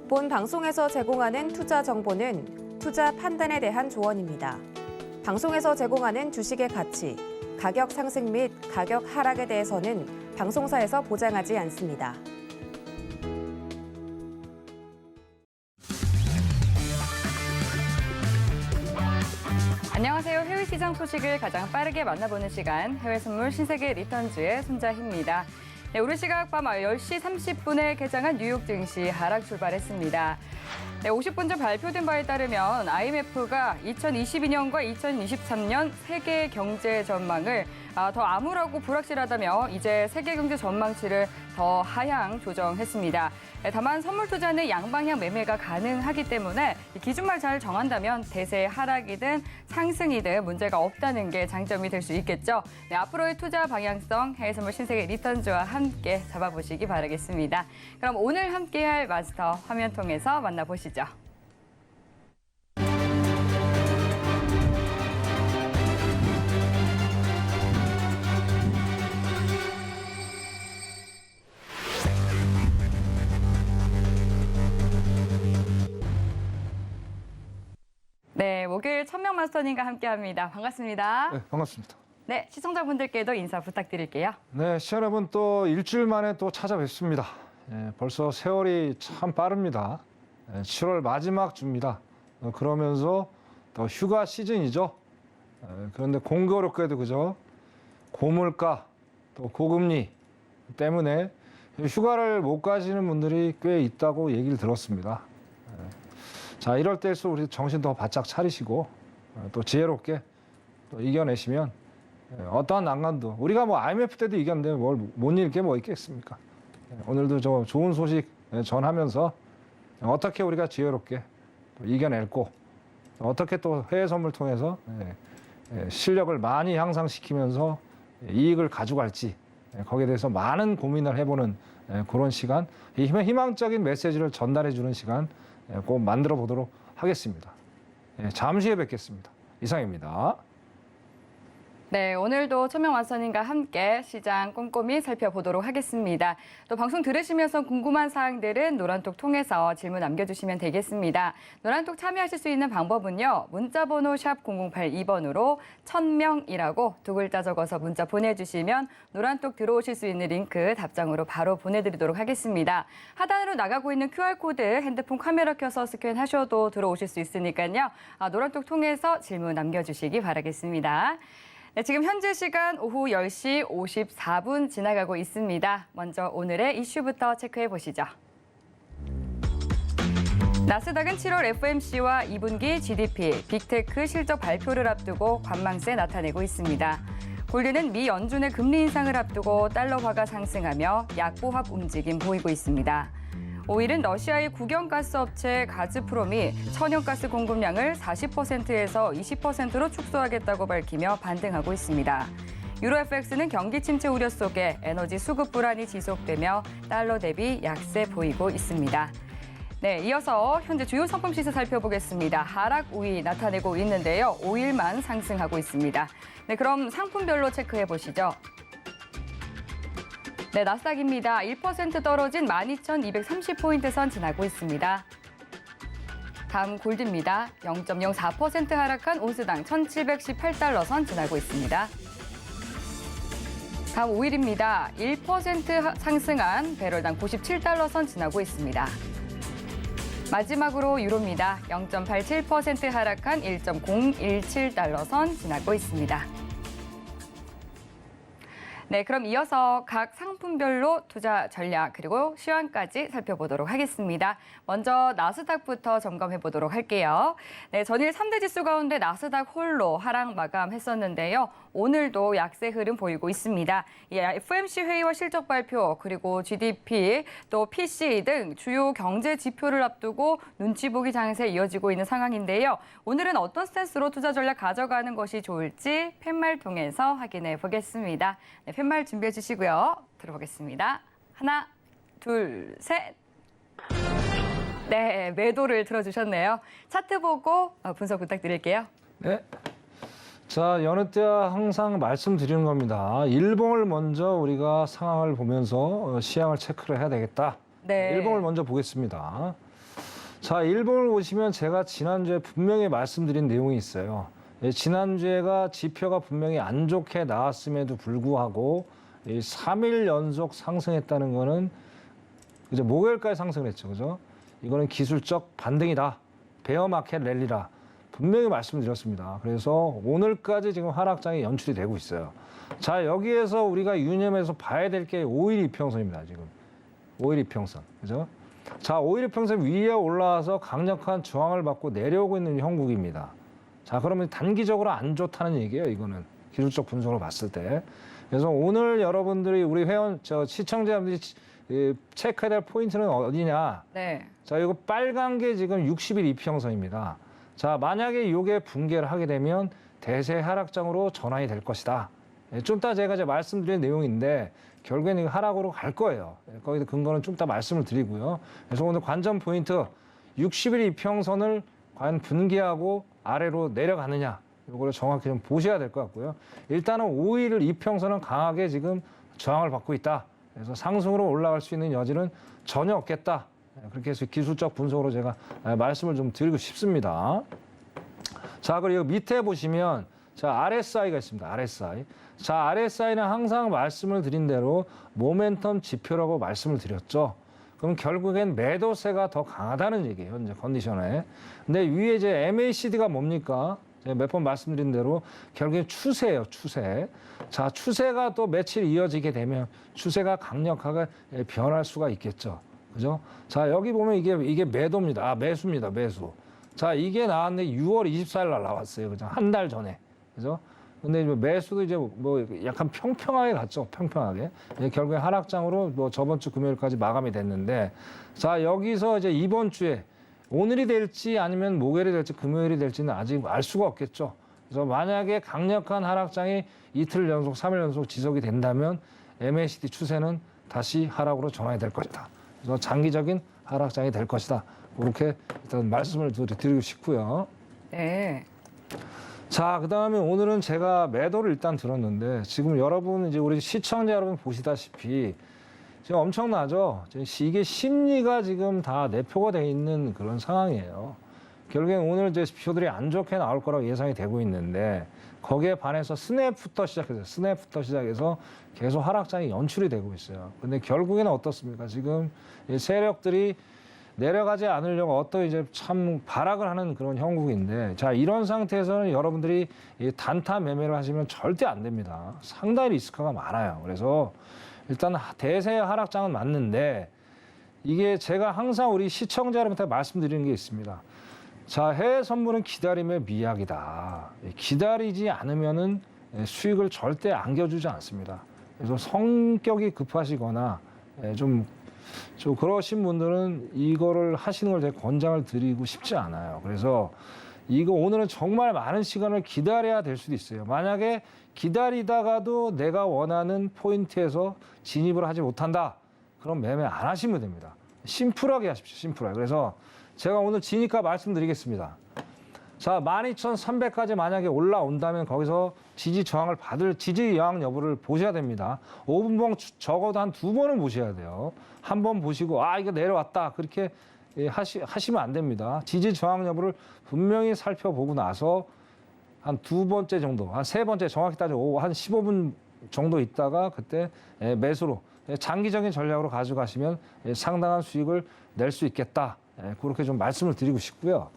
본 방송에서 제공하는 투자 정보는 투자 판단에 대한 조언입니다. 방송에서 제공하는 주식의 가치, 가격 상승 및 가격 하락에 대해서는 방송사에서 보장하지 않습니다. 안녕하세요. 해외 시장 소식을 가장 빠르게 만나보는 시간, 해외 선물 신세계 리턴즈의 손자희입니다. 네, 우리 시각 밤 10시 30분에 개장한 뉴욕 증시 하락 출발했습니다. 네, 50분 전 발표된 바에 따르면 IMF가 2022년과 2023년 세계 경제 전망을 더 암울하고 불확실하다며 이제 세계 경제 전망치를 더 하향 조정했습니다. 네, 다만 선물 투자는 양방향 매매가 가능하기 때문에 기준만 잘 정한다면 대세 하락이든 상승이든 문제가 없다는 게 장점이 될 수 있겠죠. 네, 앞으로의 투자 방향성 해외 선물 신세계 리턴즈와 함께 잡아보시기 바라겠습니다. 그럼 오늘 함께할 마스터 화면 통해서 만나보시죠. 네, 목요일 천명 마스터님과 함께합니다. 반갑습니다. 네, 반갑습니다. 네, 시청자분들께도 인사 부탁드릴게요. 네, 시청자 여러분 또 일주일 만에 또 찾아뵙습니다. 벌써 세월이 참 빠릅니다. 7월 마지막 주입니다. 그러면서 또 휴가 시즌이죠. 그런데 공교롭게도 그죠? 고물가, 또 고금리 때문에 휴가를 못 가시는 분들이 꽤 있다고 얘기를 들었습니다. 자, 이럴 때일수록 우리 정신 더 바짝 차리시고 또 지혜롭게 또 이겨내시면 어떠한 난관도 우리가 뭐 IMF 때도 이겼는데 뭘 못 이길 게 뭐 있겠습니까? 오늘도 저 좋은 소식 전하면서 어떻게 우리가 지혜롭게 또 이겨낼고 어떻게 또 해외 선물 통해서 실력을 많이 향상시키면서 이익을 가져갈지 거기에 대해서 많은 고민을 해보는 그런 시간, 희망적인 메시지를 전달해 주는 시간 꼭 만들어 보도록 하겠습니다. 잠시 후에 뵙겠습니다. 이상입니다. 네, 오늘도 천명 마스터님과 함께 시장 꼼꼼히 살펴보도록 하겠습니다. 또 방송 들으시면서 궁금한 사항들은 노란톡 통해서 질문 남겨주시면 되겠습니다. 노란톡 참여하실 수 있는 방법은요. 문자번호 샵 0082번으로 천명이라고 두 글자 적어서 문자 보내주시면 노란톡 들어오실 수 있는 링크 답장으로 바로 보내드리도록 하겠습니다. 하단으로 나가고 있는 QR코드 핸드폰 카메라 켜서 스캔하셔도 들어오실 수 있으니까요. 노란톡 통해서 질문 남겨주시기 바라겠습니다. 네, 지금 현재 시간 오후 10시 54분 지나가고 있습니다. 먼저 오늘의 이슈부터 체크해 보시죠. 나스닥은 7월 FOMC와 2분기 GDP, 빅테크 실적 발표를 앞두고 관망세 나타내고 있습니다. 골드는 미 연준의 금리 인상을 앞두고 달러화가 상승하며 약보합 움직임 보이고 있습니다. 오일은 러시아의 국영가스 업체 가즈프롬이 천연가스 공급량을 40%에서 20%로 축소하겠다고 밝히며 반등하고 있습니다. 유로FX는 경기 침체 우려 속에 에너지 수급 불안이 지속되며 달러 대비 약세 보이고 있습니다. 네, 이어서 현재 주요 상품 시세 살펴보겠습니다. 하락 우위 나타내고 있는데요. 오일만 상승하고 있습니다. 네, 그럼 상품별로 체크해 보시죠. 네, 나스닥입니다. 1% 떨어진 12,230포인트 선 지나고 있습니다. 다음 골드입니다. 0.04% 하락한 온스당 1,718달러 선 지나고 있습니다. 다음 오일입니다. 1% 상승한 배럴당 97달러 선 지나고 있습니다. 마지막으로 유로입니다. 0.87% 하락한 1.017달러 선 지나고 있습니다. 네, 그럼 이어서 각 상품별로 투자 전략 그리고 시황까지 살펴보도록 하겠습니다. 먼저 나스닥부터 점검해 보도록 할게요. 네, 전일 3대 지수 가운데 나스닥 홀로 하락 마감했었는데요. 오늘도 약세 흐름 보이고 있습니다. FOMC 회의와 실적 발표 그리고 GDP 또 PCE 등 주요 경제 지표를 앞두고 눈치 보기 장세 이어지고 있는 상황인데요. 오늘은 어떤 스탠스로 투자 전략 가져가는 것이 좋을지 팻말 통해서 확인해 보겠습니다. 네, 팻말 준비해 주시고요. 들어보겠습니다. 하나, 둘, 셋. 네, 매도를 들어주셨네요. 차트 보고 분석 부탁드릴게요. 네. 자, 여느 때와 항상 말씀드리는 겁니다. 일봉을 먼저 우리가 상황을 보면서 시향을 체크를 해야 되겠다. 네. 일봉을 먼저 보겠습니다. 자, 일봉을 보시면 제가 지난주에 분명히 말씀드린 내용이 있어요. 예, 지난주에가 지표가 분명히 안 좋게 나왔음에도 불구하고 이 3일 연속 상승했다는 거는 이제 목요일까지 상승을 했죠. 그죠? 이거는 기술적 반등이다. 베어마켓 랠리라. 분명히 말씀드렸습니다. 그래서 오늘까지 지금 하락장이 연출이 되고 있어요. 자, 여기에서 우리가 유념해서 봐야 될 게 5일 이평선입니다. 지금 5일 이평선, 그죠? 자, 5일 이평선 위에 올라와서 강력한 저항을 받고 내려오고 있는 형국입니다. 자, 그러면 단기적으로 안 좋다는 얘기예요. 이거는 기술적 분석으로 봤을 때. 그래서 오늘 여러분들이 우리 회원, 시청자분들이 체크해야 될 포인트는 어디냐? 네. 자, 이거 빨간 게 지금 60일 이평선입니다. 자, 만약에 이게 붕괴를 하게 되면 대세 하락장으로 전환이 될 것이다. 좀 이따 제가 이제 말씀드린 내용인데 결국에는 이거 하락으로 갈 거예요. 거기서 근거는 좀 이따 말씀을 드리고요. 그래서 오늘 관전 포인트 60일 이평선을 과연 붕괴하고 아래로 내려가느냐 이거를 정확히 좀 보셔야 될 것 같고요. 일단은 5일 이평선은 강하게 지금 저항을 받고 있다. 그래서 상승으로 올라갈 수 있는 여지는 전혀 없겠다. 그렇게 해서 기술적 분석으로 제가 말씀을 좀 드리고 싶습니다. 자, 그리고 밑에 보시면 자, RSI가 있습니다. RSI. 자, RSI는 항상 말씀을 드린 대로 모멘텀 지표라고 말씀을 드렸죠. 그럼 결국엔 매도세가 더 강하다는 얘기예요. 현재 컨디션에. 근데 위에 이제 MACD가 뭡니까? 제가 몇 번 말씀드린 대로 결국엔 추세예요. 추세. 자, 추세가 또 며칠 이어지게 되면 추세가 강력하게 변할 수가 있겠죠. 그죠? 자, 여기 보면 이게 매도입니다. 아, 매수입니다. 매수. 자, 이게 나왔는데 6월 24일 날 나왔어요. 그죠? 한 달 전에. 그죠? 근데 이제 매수도 이제 뭐 약간 평평하게 갔죠. 평평하게. 결국에 하락장으로 뭐 저번 주 금요일까지 마감이 됐는데 자, 여기서 이제 이번 주에 오늘이 될지 아니면 목요일이 될지 금요일이 될지는 아직 알 수가 없겠죠. 그래서 만약에 강력한 하락장이 이틀 연속, 3일 연속 지속이 된다면 MACD 추세는 다시 하락으로 전환이 될 것이다. 그래서 장기적인 하락장이 될 것이다. 그렇게 일단 말씀을 드리고 싶고요. 네. 자, 그다음에 오늘은 제가 매도를 일단 들었는데 지금 여러분 이제 우리 시청자 여러분 보시다시피 지금 엄청나죠. 이게 심리가 지금 다 내포가 돼 있는 그런 상황이에요. 결국엔 오늘 이제 지표들이 안 좋게 나올 거라고 예상이 되고 있는데 거기에 반해서 스냅부터 시작해서 스냅부터 시작해서 계속 하락장이 연출이 되고 있어요. 근데 결국에는 어떻습니까? 지금 이 세력들이 내려가지 않으려고 어떤 이제 참 발악을 하는 그런 형국인데 자, 이런 상태에서는 여러분들이 이 단타 매매를 하시면 절대 안 됩니다. 상당히 리스크가 많아요. 그래서 일단 대세 하락장은 맞는데 이게 제가 항상 우리 시청자 여러분한테 말씀드리는 게 있습니다. 자, 해외 선물은 기다림의 미학이다. 기다리지 않으면은 수익을 절대 안겨주지 않습니다. 그래서 성격이 급하시거나 좀 그러신 분들은 이거를 하시는 걸 제가 권장을 드리고 싶지 않아요. 그래서 이거 오늘은 정말 많은 시간을 기다려야 될 수도 있어요. 만약에 기다리다가도 내가 원하는 포인트에서 진입을 하지 못한다. 그럼 매매 안 하시면 됩니다. 심플하게 하십시오. 심플하게. 그래서 제가 오늘 진입가 말씀드리겠습니다. 자, 12,300까지 만약에 올라온다면 거기서 지지 저항을 받을 지지 여항 여부를 보셔야 됩니다. 5분봉 적어도 한 2번은 보셔야 돼요. 한 번 보시고 아, 이거 내려왔다. 그렇게 하시면 안 됩니다. 지지 저항 여부를 분명히 살펴보고 나서 한 2번째 정도, 한 3번째 정확히 따지고 한 15분 정도 있다가 그때 매수로 장기적인 전략으로 가져가시면 상당한 수익을 낼 수 있겠다. 그렇게 좀 말씀을 드리고 싶고요.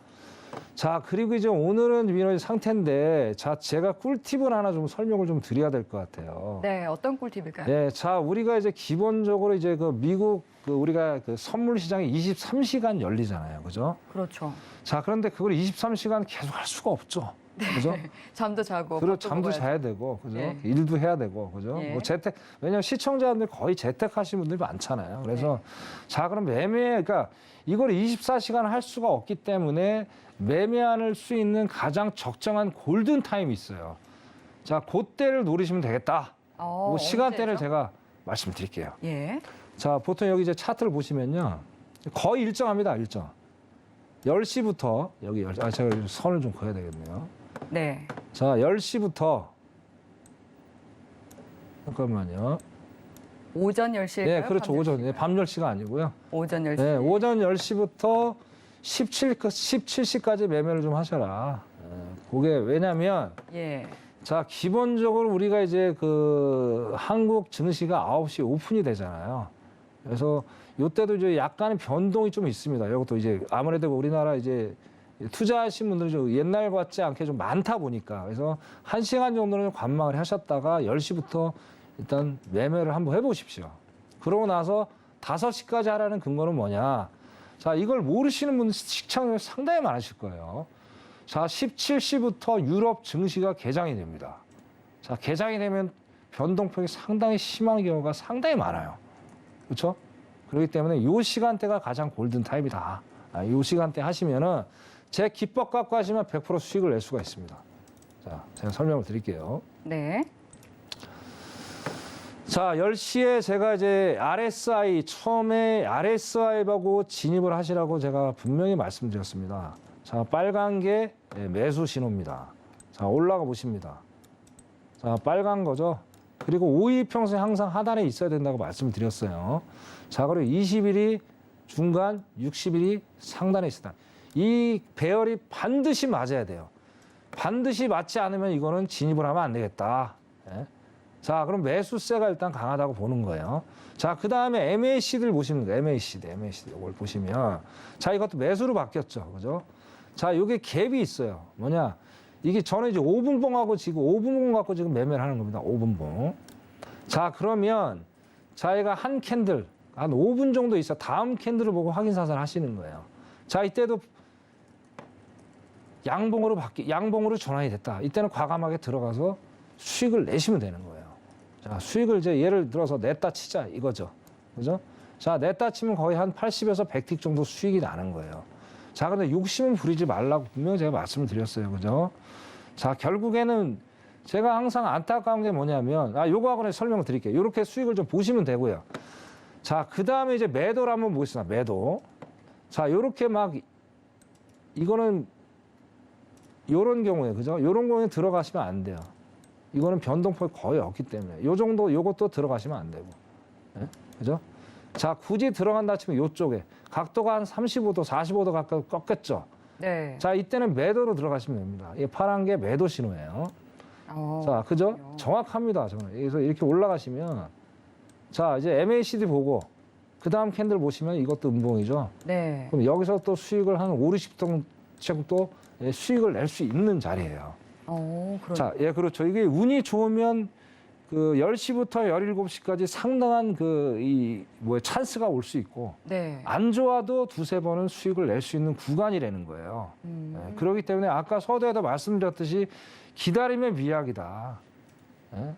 자, 그리고 이제 오늘은 이런 상태인데, 자, 제가 꿀팁을 하나 좀 설명을 좀 드려야 될 것 같아요. 네, 어떤 꿀팁일까요? 네, 자, 우리가 이제 기본적으로 이제 그 미국 우리가 그 선물 시장이 23시간 열리잖아요. 그죠? 그렇죠. 자, 그런데 그걸 23시간 계속 할 수가 없죠. 그죠? 잠도 자고. 그리고 밥도 잠도 먹어야죠. 자야 되고, 그죠? 예. 일도 해야 되고, 그죠? 예. 뭐 재택, 왜냐면 시청자분들 거의 재택하시는 분들이 많잖아요. 그래서 자, 그럼 그러니까 이걸 24시간 할 수가 없기 때문에 매매할 수 있는 가장 적정한 골든 타임이 있어요. 자, 그때를 노리시면 되겠다. 그 시간대를 언제죠? 제가 말씀드릴게요. 예. 자, 보통 여기 이제 차트를 보시면요. 거의 일정합니다, 일정. 10시부터, 여기, 제가 선을 좀 그어야 되겠네요. 네. 자, 10시부터, 잠깐만요. 오전 10시일까요? 네, 그렇죠. 밤 오전. 10시일까요? 네, 밤 10시가 아니고요. 오전 10시. 네, 오전 10시부터 17시까지 매매를 좀 하셔라. 그게 왜냐면 예. 자, 기본적으로 우리가 이제 그 한국 증시가 9시 오픈이 되잖아요. 그래서 이때도 이제 약간의 변동이 좀 있습니다. 이것도 이제 아무래도 우리나라 이제 투자하신 분들이 좀 옛날 같지 않게 좀 많다 보니까 그래서 1시간 정도는 관망을 하셨다가 10시부터 일단 매매를 한번 해보십시오. 그러고 나서 5시까지 하라는 근거는 뭐냐? 자, 이걸 모르시는 분들 시청률 상당히 많으실 거예요. 자, 17시부터 유럽 증시가 개장이 됩니다. 자, 개장이 되면 변동폭이 상당히 심한 경우가 상당히 많아요. 그렇죠? 그렇기 때문에 이 시간대가 가장 골든 타임이다. 이 시간대 하시면은 제 기법 갖고 하시면 100% 수익을 낼 수가 있습니다. 자, 제가 설명을 드릴게요. 네. 자, 10시에 제가 이제 RSI, 처음에 RSI 보고 진입을 하시라고 제가 분명히 말씀드렸습니다. 자, 빨간 게 매수 신호입니다. 자, 올라가 보십니다. 자, 빨간 거죠. 그리고 5일평선 항상 하단에 있어야 된다고 말씀을 드렸어요. 자, 그리고 20일이 중간, 60일이 상단에 있다. 이 배열이 반드시 맞아야 돼요. 반드시 맞지 않으면 이거는 진입을 하면 안 되겠다. 예? 자, 그럼 매수세가 일단 강하다고 보는 거예요. 자, 그 다음에 MACD를 보시면 돼요. MACD 이걸 보시면. 자, 이것도 매수로 바뀌었죠. 그죠? 자, 요게 갭이 있어요. 뭐냐? 이게 저는 이제 5분봉하고 지금 5분봉 갖고 지금 매매를 하는 겁니다. 5분봉. 자, 그러면 자기가 한 캔들, 한 5분 정도 있어 다음 캔들을 보고 확인 사살 하시는 거예요. 자, 이때도 양봉으로 전환이 됐다. 이때는 과감하게 들어가서 수익을 내시면 되는 거예요. 자, 수익을 이제 예를 들어서 냈다 치자 이거죠. 그죠? 자, 냈다 치면 거의 한 80에서 100틱 정도 수익이 나는 거예요. 자, 그런데 욕심은 부리지 말라고 분명히 제가 말씀을 드렸어요. 그죠? 자, 결국에는 제가 항상 안타까운 게 뭐냐면, 요거하고는 설명을 드릴게요. 이렇게 수익을 좀 보시면 되고요. 자, 그 다음에 이제 매도를 한번 보겠습니다. 매도. 자, 요렇게 막, 이거는, 요런 경우에, 그죠? 요런 경우에 들어가시면 안 돼요. 이거는 변동폭이 거의 없기 때문에. 요 정도, 요것도 들어가시면 안 되고. 네? 그죠? 자, 굳이 들어간다 치면 요쪽에. 각도가 한 35도, 45도 가까이 꺾였죠? 네. 자, 이때는 매도로 들어가시면 됩니다. 이 파란 게 매도 신호예요. 자, 그죠? 그렇군요. 정확합니다. 저는. 그래서 이렇게 올라가시면, 자, 이제 MACD 보고, 그 다음 캔들 보시면 이것도 음봉이죠. 네. 그럼 여기서 또 수익을 한 5, 60통 정도 수익을 낼 수 있는 자리예요. 자, 예, 그렇죠. 이게 운이 좋으면 그 10시부터 17시까지 상당한 찬스가 올 수 있고, 네. 안 좋아도 두세 번은 수익을 낼 수 있는 구간이라는 거예요. 예, 그렇기 때문에 아까 서두에도 말씀드렸듯이 기다리면 미약이다. 예?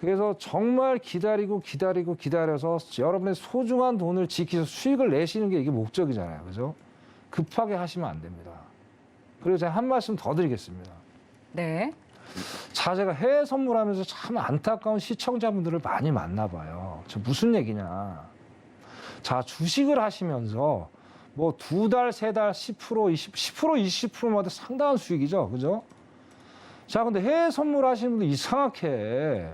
그래서 정말 기다려서 여러분의 소중한 돈을 지키서 수익을 내시는 게 이게 목적이잖아요. 그죠? 급하게 하시면 안 됩니다. 그리고 제가 한 말씀 더 드리겠습니다. 네. 자, 제가 해외 선물하면서 참 안타까운 시청자분들을 많이 만나봐요. 저 무슨 얘기냐. 자, 주식을 하시면서 뭐 2달, 3달, 10%, 20%마다 상당한 수익이죠. 그죠? 자, 근데 해외 선물 하시는 분들 이상하게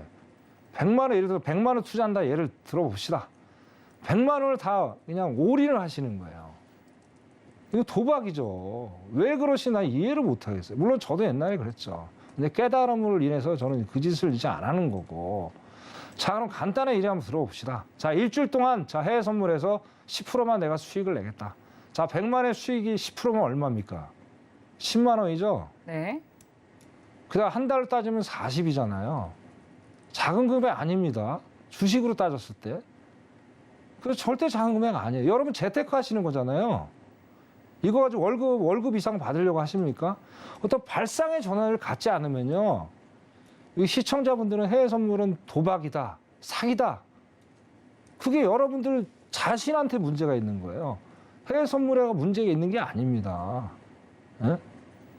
100만 원, 예를 들어 100만 원 투자한다 예를 들어봅시다. 100만 원을 다 그냥 올인을 하시는 거예요. 이거 도박이죠. 왜 그러시나 이해를 못 하겠어요. 물론 저도 옛날에 그랬죠. 근데 깨달음으로 인해서 저는 그 짓을 이제 안 하는 거고. 자, 그럼 간단한 일에 한번 들어봅시다. 자, 일주일 동안 자, 해외 선물에서 10%만 내가 수익을 내겠다. 자, 100만 원의 수익이 10%면 얼마입니까? 10만 원이죠. 네. 그다음 한 달로 따지면 40이잖아요. 작은 금액 아닙니다. 주식으로 따졌을 때. 그래서 절대 작은 금액 아니에요. 여러분 재테크 하시는 거잖아요. 이거 가지고 월급 이상 받으려고 하십니까? 어떤 발상의 전환을 갖지 않으면요. 이 시청자분들은 해외 선물은 도박이다, 사기다. 그게 여러분들 자신한테 문제가 있는 거예요. 해외 선물에 문제가 있는 게 아닙니다. 예?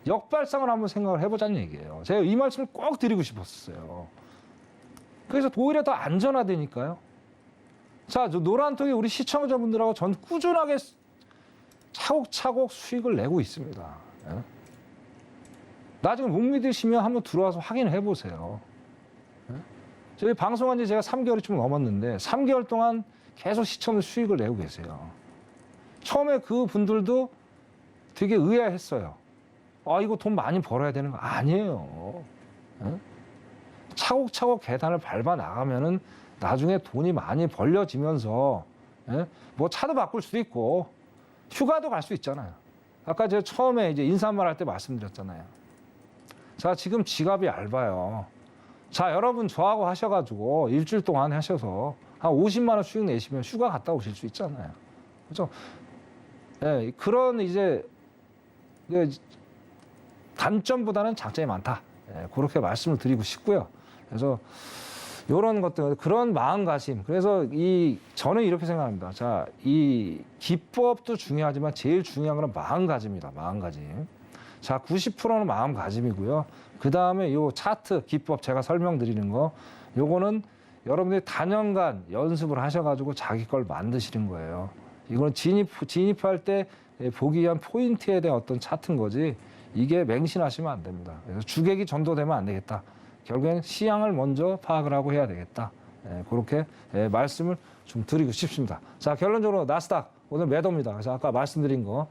역발상을 한번 생각을 해보자는 얘기예요. 제가 이 말씀을 꼭 드리고 싶었어요. 그래서 오히려 더 안전하다니까요. 자, 저 노란통에 우리 시청자분들하고 전 꾸준하게 차곡차곡 수익을 내고 있습니다. 예? 나중에 못 믿으시면 한번 들어와서 확인을 해보세요. 예? 저희 방송한 지 제가 3개월이 좀 넘었는데 3개월 동안 계속 시청자 수익을 내고 계세요. 처음에 그 분들도 되게 의아했어요. 아, 이거 돈 많이 벌어야 되는 거 아니에요. 예? 차곡차곡 계단을 밟아 나가면은 나중에 돈이 많이 벌려지면서 예? 뭐 차도 바꿀 수도 있고 휴가도 갈 수 있잖아요. 아까 제가 처음에 이제 인사말 할 때 말씀드렸잖아요. 자, 지금 지갑이 얇아요. 자, 여러분 저하고 하셔가지고 일주일 동안 하셔서 한 50만 원 수익 내시면 휴가 갔다 오실 수 있잖아요. 그렇죠? 예, 그런 이제 단점보다는 장점이 많다. 예, 그렇게 말씀을 드리고 싶고요. 그래서 이런 것들, 그런 마음가짐. 그래서 저는 이렇게 생각합니다. 자, 이 기법도 중요하지만 제일 중요한 건 마음가짐입니다. 마음가짐. 자, 90%는 마음가짐이고요. 그 다음에 요 차트 기법 제가 설명드리는 거, 요거는 여러분들이 단연간 연습을 하셔가지고 자기 걸 만드시는 거예요. 이거는 진입할 때 보기 위한 포인트에 대한 어떤 차트인 거지, 이게 맹신하시면 안 됩니다. 그래서 주객이 전도되면 안 되겠다. 결국엔 시향을 먼저 파악을 하고 해야 되겠다. 그렇게 말씀을 좀 드리고 싶습니다. 자, 결론적으로 나스닥 오늘 매도입니다. 그래서 아까 말씀드린 거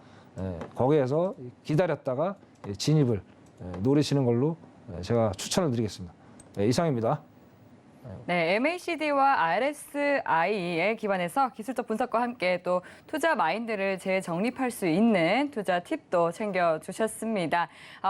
거기에서 기다렸다가 진입을 노리시는 걸로 제가 추천을 드리겠습니다. 이상입니다. 네, MACD와 RSI에 기반해서 기술적 분석과 함께 또 투자 마인드를 재정립할 수 있는 투자 팁도 챙겨주셨습니다.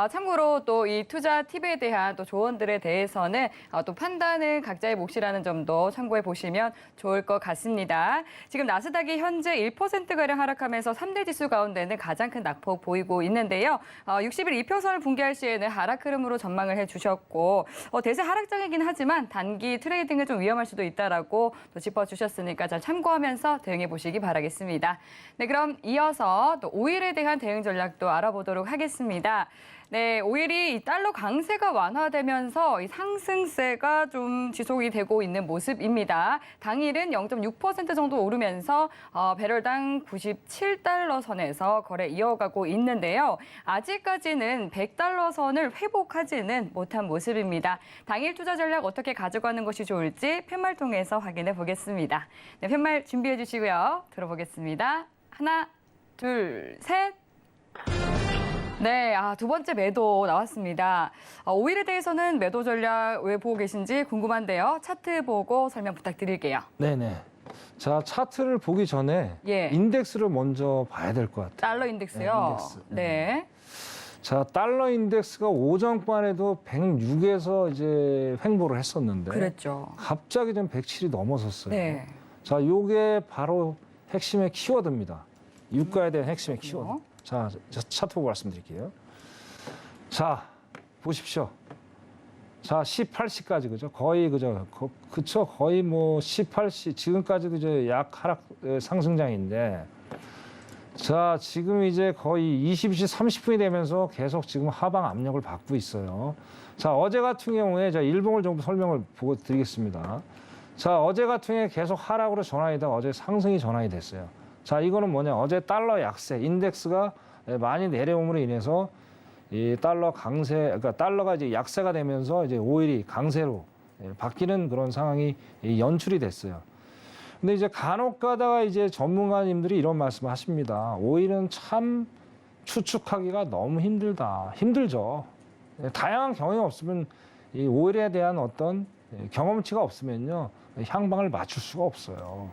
참고로 또 이 투자 팁에 대한 또 조언들에 대해서는 또 판단은 각자의 몫이라는 점도 참고해 보시면 좋을 것 같습니다. 지금 나스닥이 현재 1%가량 하락하면서 3대 지수 가운데는 가장 큰 낙폭 보이고 있는데요. 60일 이평선을 붕괴할 시에는 하락 흐름으로 전망을 해주셨고 대세 하락장이긴 하지만 단기 트레이딩은 좀 위험할 수도 있다라고 또 짚어주셨으니까 잘 참고하면서 대응해 보시기 바라겠습니다. 네, 그럼 이어서 또 오일에 대한 대응 전략도 알아보도록 하겠습니다. 네, 오일이 이 달러 강세가 완화되면서 이 상승세가 좀 지속이 되고 있는 모습입니다. 당일은 0.6% 정도 오르면서 배럴당 97달러 선에서 거래 이어가고 있는데요. 아직까지는 100달러 선을 회복하지는 못한 모습입니다. 당일 투자 전략 어떻게 가져가는 것이 좋을지 팻말 통해서 확인해 보겠습니다. 네, 팻말 준비해 주시고요. 들어보겠습니다. 하나, 둘, 셋. 네, 두 번째 매도 나왔습니다. 오일에 대해서는 매도 전략 왜 보고 계신지 궁금한데요. 차트 보고 설명 부탁드릴게요. 네네. 자, 차트를 보기 전에 예. 인덱스를 먼저 봐야 될 것 같아요. 달러 인덱스요. 네. 자, 달러 인덱스가 오전반에도 106에서 이제 횡보를 했었는데 그랬죠. 갑자기 좀 107이 넘어섰어요. 네. 자, 요게 바로 핵심의 키워드입니다. 유가에 대한 핵심의 키워드. 자, 차트 보고 말씀드릴게요. 자, 보십시오. 자, 18시까지 그죠? 거의 그죠? 그쵸? 거의 뭐 18시 지금까지도 이제 약 하락 상승장인데, 자, 지금 이제 거의 20시 30분이 되면서 계속 지금 하방 압력을 받고 있어요. 자, 어제 같은 경우에 자, 일봉을 좀 설명을 보고 드리겠습니다. 자, 어제 같은 경우에 계속 하락으로 전환이다 어제 상승이 전환이 됐어요. 자, 이거는 뭐냐? 어제 달러 약세, 인덱스가 많이 내려옴으로 인해서 이 달러 강세, 그러니까 달러가 이제 약세가 되면서 이제 오일이 강세로 바뀌는 그런 상황이 연출이 됐어요. 근데 이제 간혹 가다가 이제 전문가님들이 이런 말씀을 하십니다. 오일은 참 추측하기가 너무 힘들다. 힘들죠. 다양한 경험이 없으면 이 오일에 대한 어떤 경험치가 없으면요. 향방을 맞출 수가 없어요.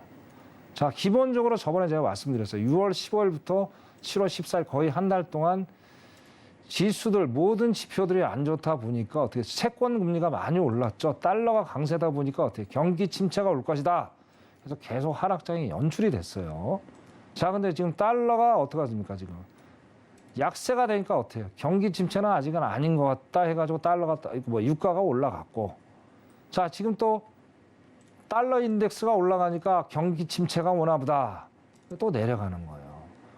자, 기본적으로 저번에 제가 말씀드렸어요. 6월 15일부터 7월 14일 거의 한 달 동안 지수들 모든 지표들이 안 좋다 보니까 어떻게 채권 금리가 많이 올랐죠. 달러가 강세다 보니까 어떻게 경기 침체가 올 것이다. 그래서 계속 하락장이 연출이 됐어요. 자, 근데 지금 달러가 어떻게 하십니까 지금? 약세가 되니까 어때요? 경기 침체는 아직은 아닌 것 같다 해가지고 달러가 뭐 유가가 올라갔고, 자, 지금 또 달러 인덱스가 올라가니까 경기 침체가 오나 보다. 또 내려가는 거예요.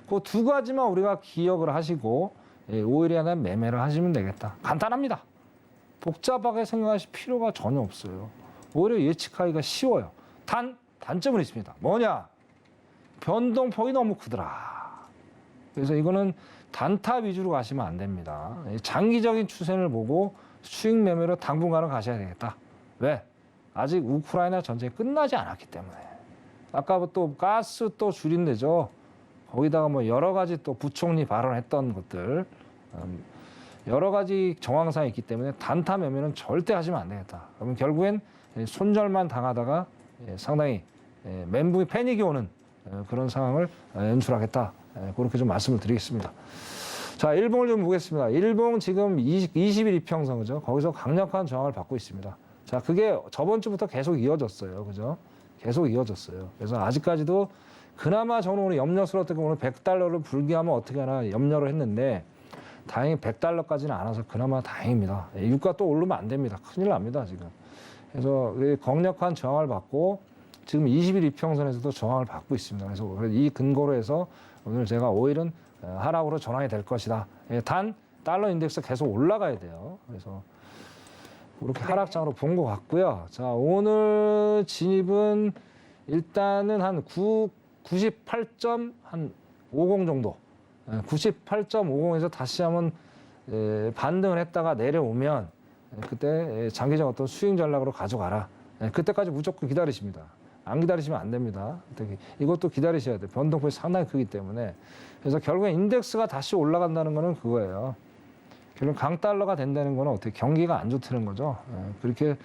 그 두 가지만 우리가 기억을 하시고 오일에 대한 매매를 하시면 되겠다. 간단합니다. 복잡하게 생각하실 필요가 전혀 없어요. 오히려 예측하기가 쉬워요. 단점은 있습니다. 뭐냐? 변동폭이 너무 크더라. 그래서 이거는 단타 위주로 가시면 안 됩니다. 장기적인 추세를 보고 수익 매매로 당분간은 가셔야 되겠다. 왜? 아직 우크라이나 전쟁이 끝나지 않았기 때문에. 아까 또 가스 또 줄인대죠. 거기다가 뭐 여러 가지 또 부총리 발언했던 것들 여러 가지 정황상이 있기 때문에 단타 매매는 절대 하시면 안 되겠다. 그러면 결국엔 손절만 당하다가 상당히 멘붕이 패닉이 오는 그런 상황을 연출하겠다. 그렇게 좀 말씀을 드리겠습니다. 자, 일봉을 좀 보겠습니다. 일봉 지금 20일 이평선, 그죠? 거기서 강력한 저항을 받고 있습니다. 자, 그게 저번 주부터 계속 이어졌어요. 그죠? 계속 이어졌어요. 그래서 아직까지도 그나마 저는 오늘 염려스러웠던 게 오늘 100달러를 불기하면 어떻게 하나 염려를 했는데 다행히 100달러까지는 안 와서 그나마 다행입니다. 유가 또 오르면 안 됩니다. 큰일 납니다, 지금. 그래서 강력한 저항을 받고 지금 20일 이평선에서도 저항을 받고 있습니다. 그래서 이 근거로 해서 오늘 제가 5일은 하락으로 전환이 될 것이다. 단 달러 인덱스 계속 올라가야 돼요. 그래서 그렇게 하락장으로 본 것 같고요. 자, 오늘 진입은 일단은 한 98.50 정도. 98.50에서 다시 한번 반등을 했다가 내려오면 그때 장기적 어떤 스윙 전략으로 가져가라. 그때까지 무조건 기다리십니다. 안 기다리시면 안 됩니다. 이것도 기다리셔야 돼요. 변동폭이 상당히 크기 때문에. 그래서 결국에 인덱스가 다시 올라간다는 거는 그거예요. 결국 강달러가 된다는 거는 어떻게 경기가 안 좋다는 거죠. 그렇게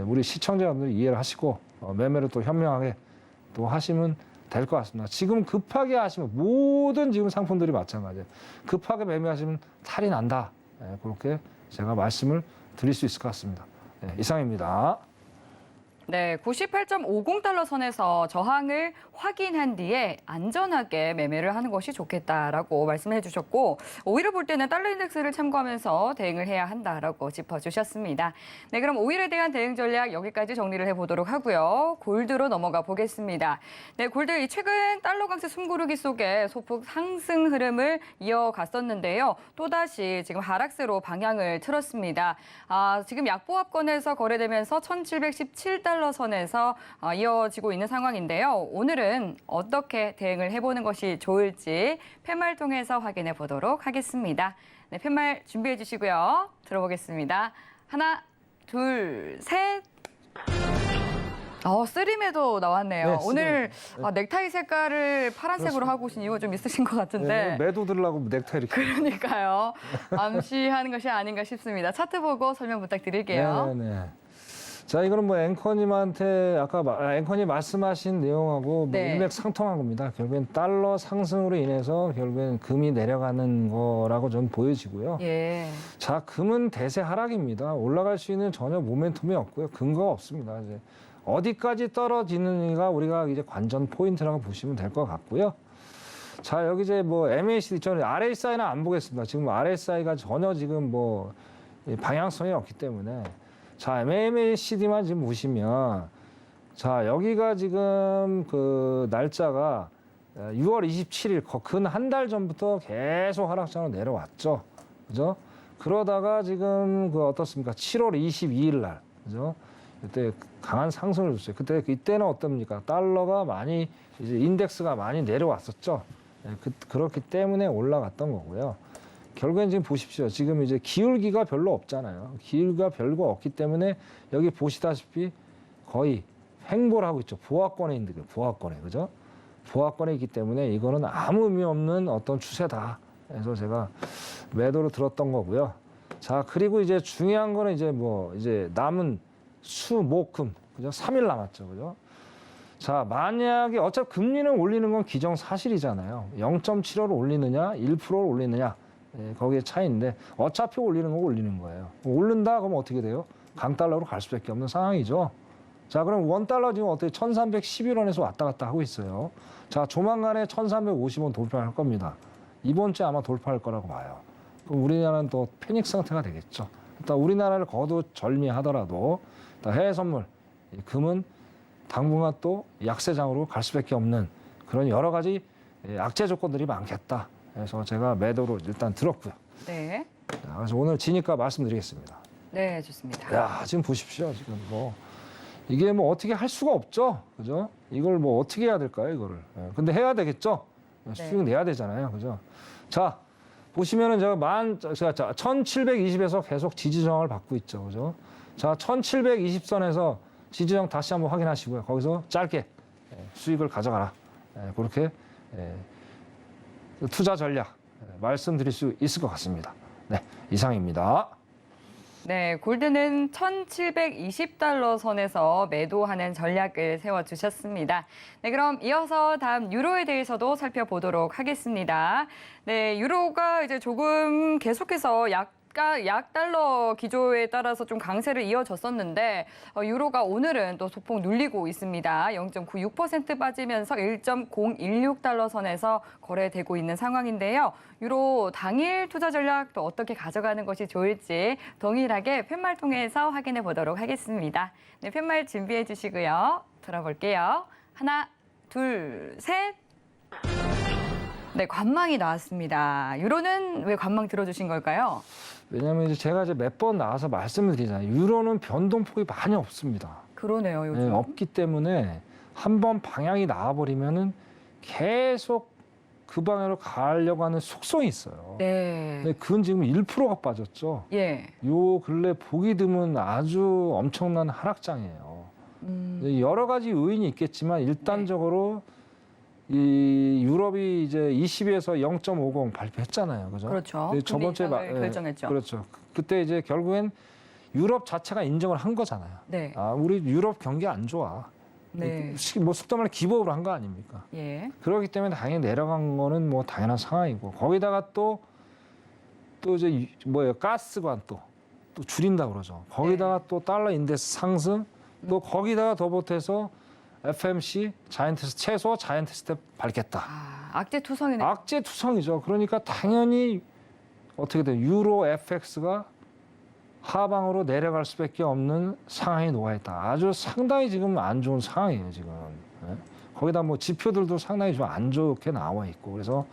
우리 시청자분들이 이해를 하시고 매매를 또 현명하게 또 하시면 될 것 같습니다. 지금 급하게 하시면 모든 지금 상품들이 마찬가지예요. 급하게 매매하시면 탈이 난다. 그렇게 제가 말씀을 드릴 수 있을 것 같습니다. 이상입니다. 네, 98.50달러 선에서 저항을 확인한 뒤에 안전하게 매매를 하는 것이 좋겠다라고 말씀해 주셨고, 오히려 볼 때는 달러 인덱스를 참고하면서 대응을 해야 한다라고 짚어주셨습니다. 네, 그럼 5일에 대한 대응 전략 여기까지 정리를 해보도록 하고요. 골드로 넘어가 보겠습니다. 네, 골드 최근 달러 강세 숨고르기 속에 소폭 상승 흐름을 이어갔었는데요. 또다시 지금 하락세로 방향을 틀었습니다. 지금 약보합권에서 거래되면서 1717달러 선에서 이어지고 있는 상황인데요. 오늘은 어떻게 대응을 해보는 것이 좋을지 팻말 통해서 확인해 보도록 하겠습니다. 네, 팻말 준비해 주시고요. 들어보겠습니다. 하나, 둘, 셋. 쓰리매도 나왔네요. 네, 오늘 넥타이 색깔을 파란색으로 그렇습니다. 하고 오신 이유가 좀 있으신 것 같은데. 매도 들으려고 넥타이 이렇게. 그러니까요. 암시하는 것이 아닌가 싶습니다. 차트 보고 설명 부탁드릴게요. 네. 자, 이거는 뭐 앵커님한테 아까 앵커님 말씀하신 내용하고 뭐 네. 일맥상통한 겁니다. 결국엔 달러 상승으로 인해서 결국엔 금이 내려가는 거라고 좀 보여지고요. 예. 자, 금은 대세 하락입니다. 올라갈 수 있는 전혀 모멘텀이 없고요. 근거가 없습니다. 이제 어디까지 떨어지는가 우리가 이제 관전 포인트라고 보시면 될 것 같고요. 자, 여기 이제 뭐 MACD 저는 RSI는 안 보겠습니다. 지금 RSI가 전혀 지금 뭐 방향성이 없기 때문에. 자, MACD만 지금 보시면, 자, 여기가 지금 그 날짜가 6월 27일, 근 한 달 전부터 계속 하락장으로 내려왔죠. 그죠? 그러다가 지금 그 어떻습니까? 7월 22일 날, 그죠? 그때 강한 상승을 줬어요. 이때는 어떻습니까? 달러가 많이, 이제 인덱스가 많이 내려왔었죠. 그렇기 때문에 올라갔던 거고요. 결국엔 지금 보십시오. 지금 이제 기울기가 별로 없잖아요. 기울기가 별거 없기 때문에 여기 보시다시피 거의 횡보를 하고 있죠. 보합권에 있는 거예요. 보합권에. 그죠? 보합권에 있기 때문에 이거는 아무 의미 없는 어떤 추세다. 그래서 제가 매도를 들었던 거고요. 자, 그리고 이제 중요한 거는 이제 뭐 이제 남은 수, 목, 금. 그죠? 3일 남았죠. 그죠? 자, 만약에 어차피 금리는 올리는 건 기정사실이잖아요. 0.75를 올리느냐, 1%를 올리느냐. 거기에 차이인데 어차피 올리는 거 올리는 거예요. 오른다 그러면 어떻게 돼요? 강달러로 갈 수밖에 없는 상황이죠. 자, 그럼 원달러 지금 어떻게 1311원에서 왔다 갔다 하고 있어요. 자, 조만간에 1350원 돌파할 겁니다. 이번 주에 아마 돌파할 거라고 봐요. 그럼 우리나라는 또 패닉 상태가 되겠죠. 일단 우리나라를 거두절미하더라도 해외 선물, 금은 당분간 또 약세장으로 갈 수밖에 없는 그런 여러 가지 악재 조건들이 많겠다. 그래서 제가 매도로 일단 들었고요. 네. 자, 그래서 오늘 지니까 말씀드리겠습니다. 네, 좋습니다. 야, 지금 보십시오. 지금 뭐 이게 뭐 어떻게 할 수가 없죠. 그죠? 이걸 뭐 어떻게 해야 될까요, 이거를? 근데 해야 되겠죠. 수익 내야 되잖아요. 그죠? 자, 보시면은 제가 1720에서 계속 지지저항을 받고 있죠. 그죠? 자, 1720선에서 지지저항 다시 한번 확인하시고요. 거기서 짧게 수익을 가져가라. 그렇게 투자 전략 말씀드릴 수 있을 것 같습니다. 네, 이상입니다. 네, 골드는 1,720달러 선에서 매도하는 전략을 세워주셨습니다. 네, 그럼 이어서 다음 유로에 대해서도 살펴보도록 하겠습니다. 네, 유로가 이제 조금 계속해서 약 달러 기조에 따라서 좀 강세를 이어졌었는데 유로가 오늘은 또 소폭 눌리고 있습니다. 0.96% 빠지면서 1.016달러 선에서 거래되고 있는 상황인데요. 유로 당일 투자 전략 또 어떻게 가져가는 것이 좋을지 동일하게 팻말 통해서 확인해 보도록 하겠습니다. 네, 팻말 준비해 주시고요. 들어볼게요. 하나, 둘, 셋. 네, 관망이 나왔습니다. 유로는 왜 관망 들어주신 걸까요? 왜냐하면 제가 몇 번 나와서 말씀을 드리잖아요. 유로는 변동폭이 많이 없습니다. 그러네요, 요즘. 네, 없기 때문에 한번 방향이 나와버리면은 계속 그 방향으로 가려고 하는 속성이 있어요. 네. 근데 그건 지금 1%가 빠졌죠. 예. 요 근래 보기 드문 아주 엄청난 하락장이에요. 여러 가지 요인이 있겠지만 일단적으로 이 유럽이 이제 20에서 0.50 발표했잖아요. 그죠? 그렇죠. 근데 저번 주에 결정했죠. 그렇죠. 그때 이제 결국엔 유럽 자체가 인정을 한 거잖아요. 네. 아, 우리 유럽 경기 안 좋아. 네. 뭐 속도 말로 기법으로 한 거 아닙니까? 예. 그렇기 때문에 당연히 내려간 거는 뭐 당연한 상황이고 거기다가 또 이제 가스관 또 줄인다 그러죠. 거기다가 또 달러 인덱스 상승 또 거기다가 더 보태서 FMC 최소 자이언트 스텝 밟겠다. 아, 악재투성이네. 악재투성이죠. 그러니까 당연히 어떻게 돼? 유로 FX가 하방으로 내려갈 수밖에 없는 상황이 녹아있다. 아주 상당히 지금 안 좋은 상황이에요, 지금. 네? 거기다 뭐 지표들도 상당히 좀 안 좋게 나와 있고. 그래서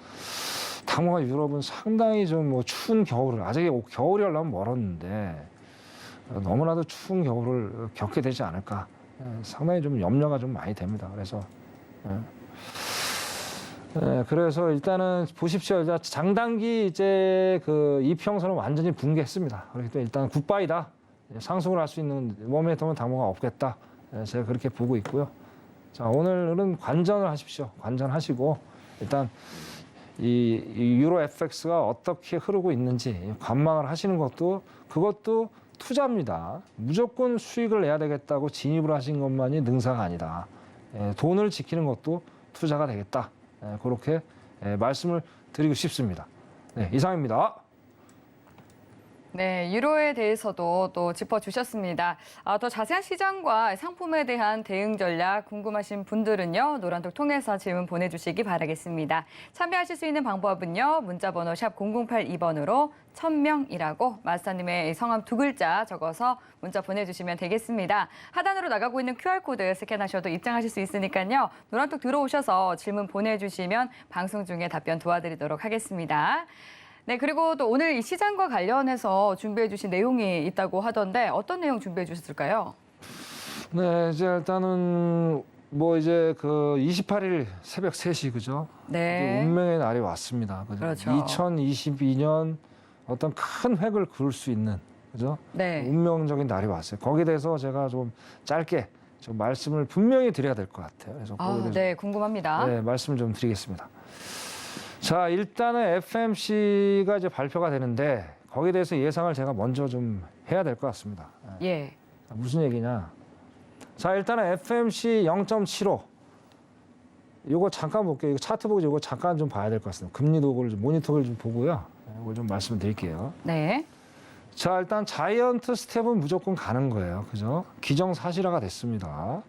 당분간 유럽은 상당히 좀 뭐 추운 겨울을, 아직 겨울이 오려면 멀었는데 너무나도 추운 겨울을 겪게 되지 않을까. 상당히 좀 염려가 좀 많이 됩니다. 그래서. 그래서 일단은 보십시오. 장단기 이제 그 이평선은 완전히 붕괴했습니다. 그렇기 때문에 일단 굿바이다. 상승을 할 수 있는 모멘텀은 당분간 없겠다. 제가 그렇게 보고 있고요. 자, 오늘은 관전을 하십시오. 관전하시고 일단 이 유로 FX가 어떻게 흐르고 있는지 관망을 하시는 그것도 투자입니다. 무조건 수익을 내야 되겠다고 진입을 하신 것만이 능사가 아니다. 돈을 지키는 것도 투자가 되겠다. 그렇게 말씀을 드리고 싶습니다. 네, 이상입니다. 네, 유로에 대해서도 또 짚어주셨습니다. 더 자세한 시장과 상품에 대한 대응 전략 궁금하신 분들은요, 노란톡 통해서 질문 보내주시기 바라겠습니다. 참여하실 수 있는 방법은요, 문자번호 샵 0082번으로 1000명이라고 마스터님의 성함 2글자 적어서 문자 보내주시면 되겠습니다. 하단으로 나가고 있는 QR코드 스캔하셔도 입장하실 수 있으니까요, 노란톡 들어오셔서 질문 보내주시면 방송 중에 답변 도와드리도록 하겠습니다. 네, 그리고 또 오늘 이 시장과 관련해서 준비해 주신 내용이 있다고 하던데 어떤 내용 준비해 주셨을까요? 네, 이제 일단은 뭐 이제 그 28일 새벽 3시 그죠? 네. 운명의 날이 왔습니다. 그죠? 그렇죠. 2022년 어떤 큰 획을 그을 수 있는 그죠? 네. 운명적인 날이 왔어요. 거기에 대해서 제가 좀 짧게 좀 말씀을 분명히 드려야 될 것 같아요. 그래서 거기에 대해서 네, 궁금합니다. 네, 말씀 좀 드리겠습니다. 자, 일단은 FMC가 이제 발표가 되는데 거기에 대해서 예상을 제가 먼저 좀 해야 될 것 같습니다. 예. 무슨 얘기냐? 자, 일단은 FMC 0.75. 이거 잠깐 볼게요. 이거 차트 보고 이거 잠깐 좀 봐야 될 것 같습니다. 금리 도구를 모니터를 좀 보고요. 이걸 좀 말씀드릴게요. 네. 자, 일단 자이언트 스텝은 무조건 가는 거예요. 그죠? 기정사실화가 됐습니다.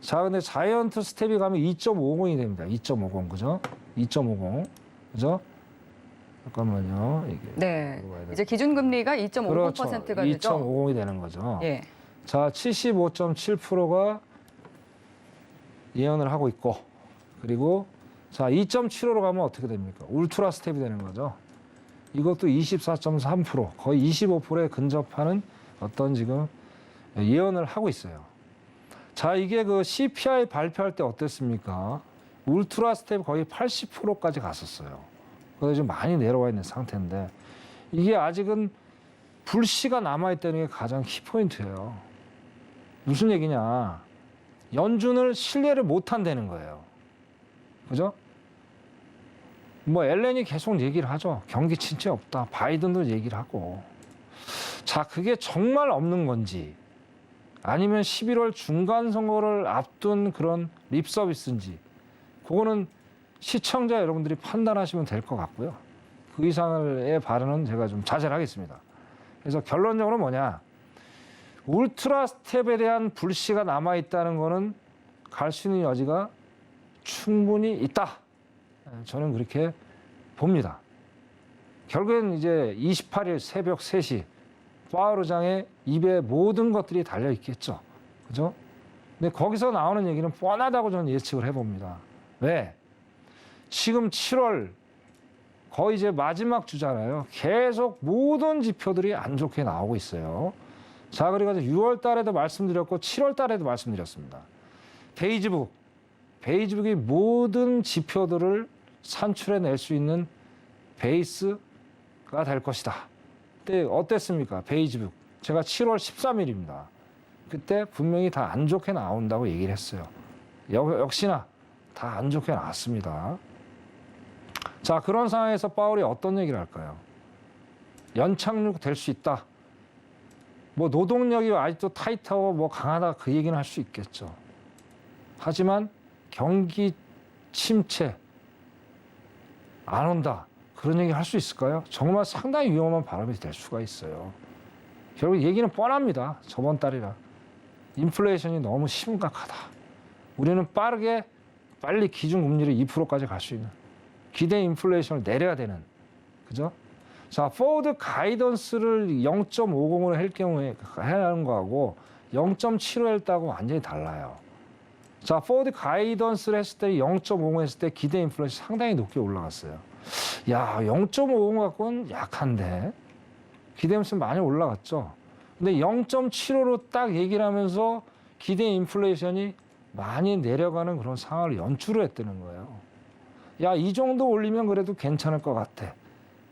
자, 근데 자이언트 스텝이 가면 2.50이 됩니다. 2.50, 그죠? 2.50. 그죠? 잠깐만요. 이게 네. 이제 기준금리가 2.50%가 그렇죠. 되죠. 2.50이 되는 거죠. 예. 자, 75.7%가 예언을 하고 있고, 그리고 자, 2.75로 가면 어떻게 됩니까? 울트라 스텝이 되는 거죠. 이것도 24.3%, 거의 25%에 근접하는 어떤 지금 예언을 하고 있어요. 자, 이게 그 CPI 발표할 때 어땠습니까? 울트라 스텝 거의 80%까지 갔었어요. 그래서 지금 많이 내려와 있는 상태인데 이게 아직은 불씨가 남아있다는 게 가장 키포인트예요. 무슨 얘기냐? 연준을 신뢰를 못 한다는 거예요. 그죠? 뭐 엘렌이 계속 얘기를 하죠. 경기 침체 없다. 바이든도 얘기를 하고. 자, 그게 정말 없는 건지 아니면 11월 중간 선거를 앞둔 그런 립 서비스인지 그거는 시청자 여러분들이 판단하시면 될 것 같고요. 그 이상의 발언은 제가 좀 자제를 하겠습니다. 그래서 결론적으로 뭐냐? 울트라 스텝에 대한 불씨가 남아있다는 거는 갈 수 있는 여지가 충분히 있다. 저는 그렇게 봅니다. 결국엔 이제 28일 새벽 3시 파워르장의 입에 모든 것들이 달려 있겠죠. 그죠? 근데 거기서 나오는 얘기는 뻔하다고 저는 예측을 해봅니다. 왜? 지금 7월 거의 이제 마지막 주잖아요. 계속 모든 지표들이 안 좋게 나오고 있어요. 자, 그래가지고 6월 달에도 말씀드렸고 7월 달에도 말씀드렸습니다. 베이지북이 모든 지표들을 산출해낼 수 있는 베이스가 될 것이다. 그때 어땠습니까? 베이지북. 제가 7월 13일입니다. 그때 분명히 다 안 좋게 나온다고 얘기를 했어요. 역시나 다 안 좋게 나왔습니다. 자, 그런 상황에서 파월이 어떤 얘기를 할까요? 연착륙 될 수 있다. 뭐 노동력이 아직도 타이트하고 뭐 강하다 그 얘기는 할 수 있겠죠. 하지만 경기 침체 안 온다. 그런 얘기 할 수 있을까요? 정말 상당히 위험한 발언이 될 수가 있어요. 결국 얘기는 뻔합니다. 저번 달이라. 인플레이션이 너무 심각하다. 우리는 빨리 기준금리를 2%까지 갈 수 있는 기대 인플레이션을 내려야 되는. 그죠? 자, 포워드 가이던스를 0.50으로 할 경우에 해야 하는 거하고 0.75 했다고 완전히 달라요. 자, 포워드 가이던스를 했을 때 0.50 했을 때 기대 인플레이션이 상당히 높게 올라갔어요. 야, 0.50 갖고는 약한데 기대 인플레이션 많이 올라갔죠. 근데 0.75로 딱 얘기를 하면서 기대 인플레이션이 많이 내려가는 그런 상황을 연출을 했다는 거예요. 야, 이 정도 올리면 그래도 괜찮을 것 같아.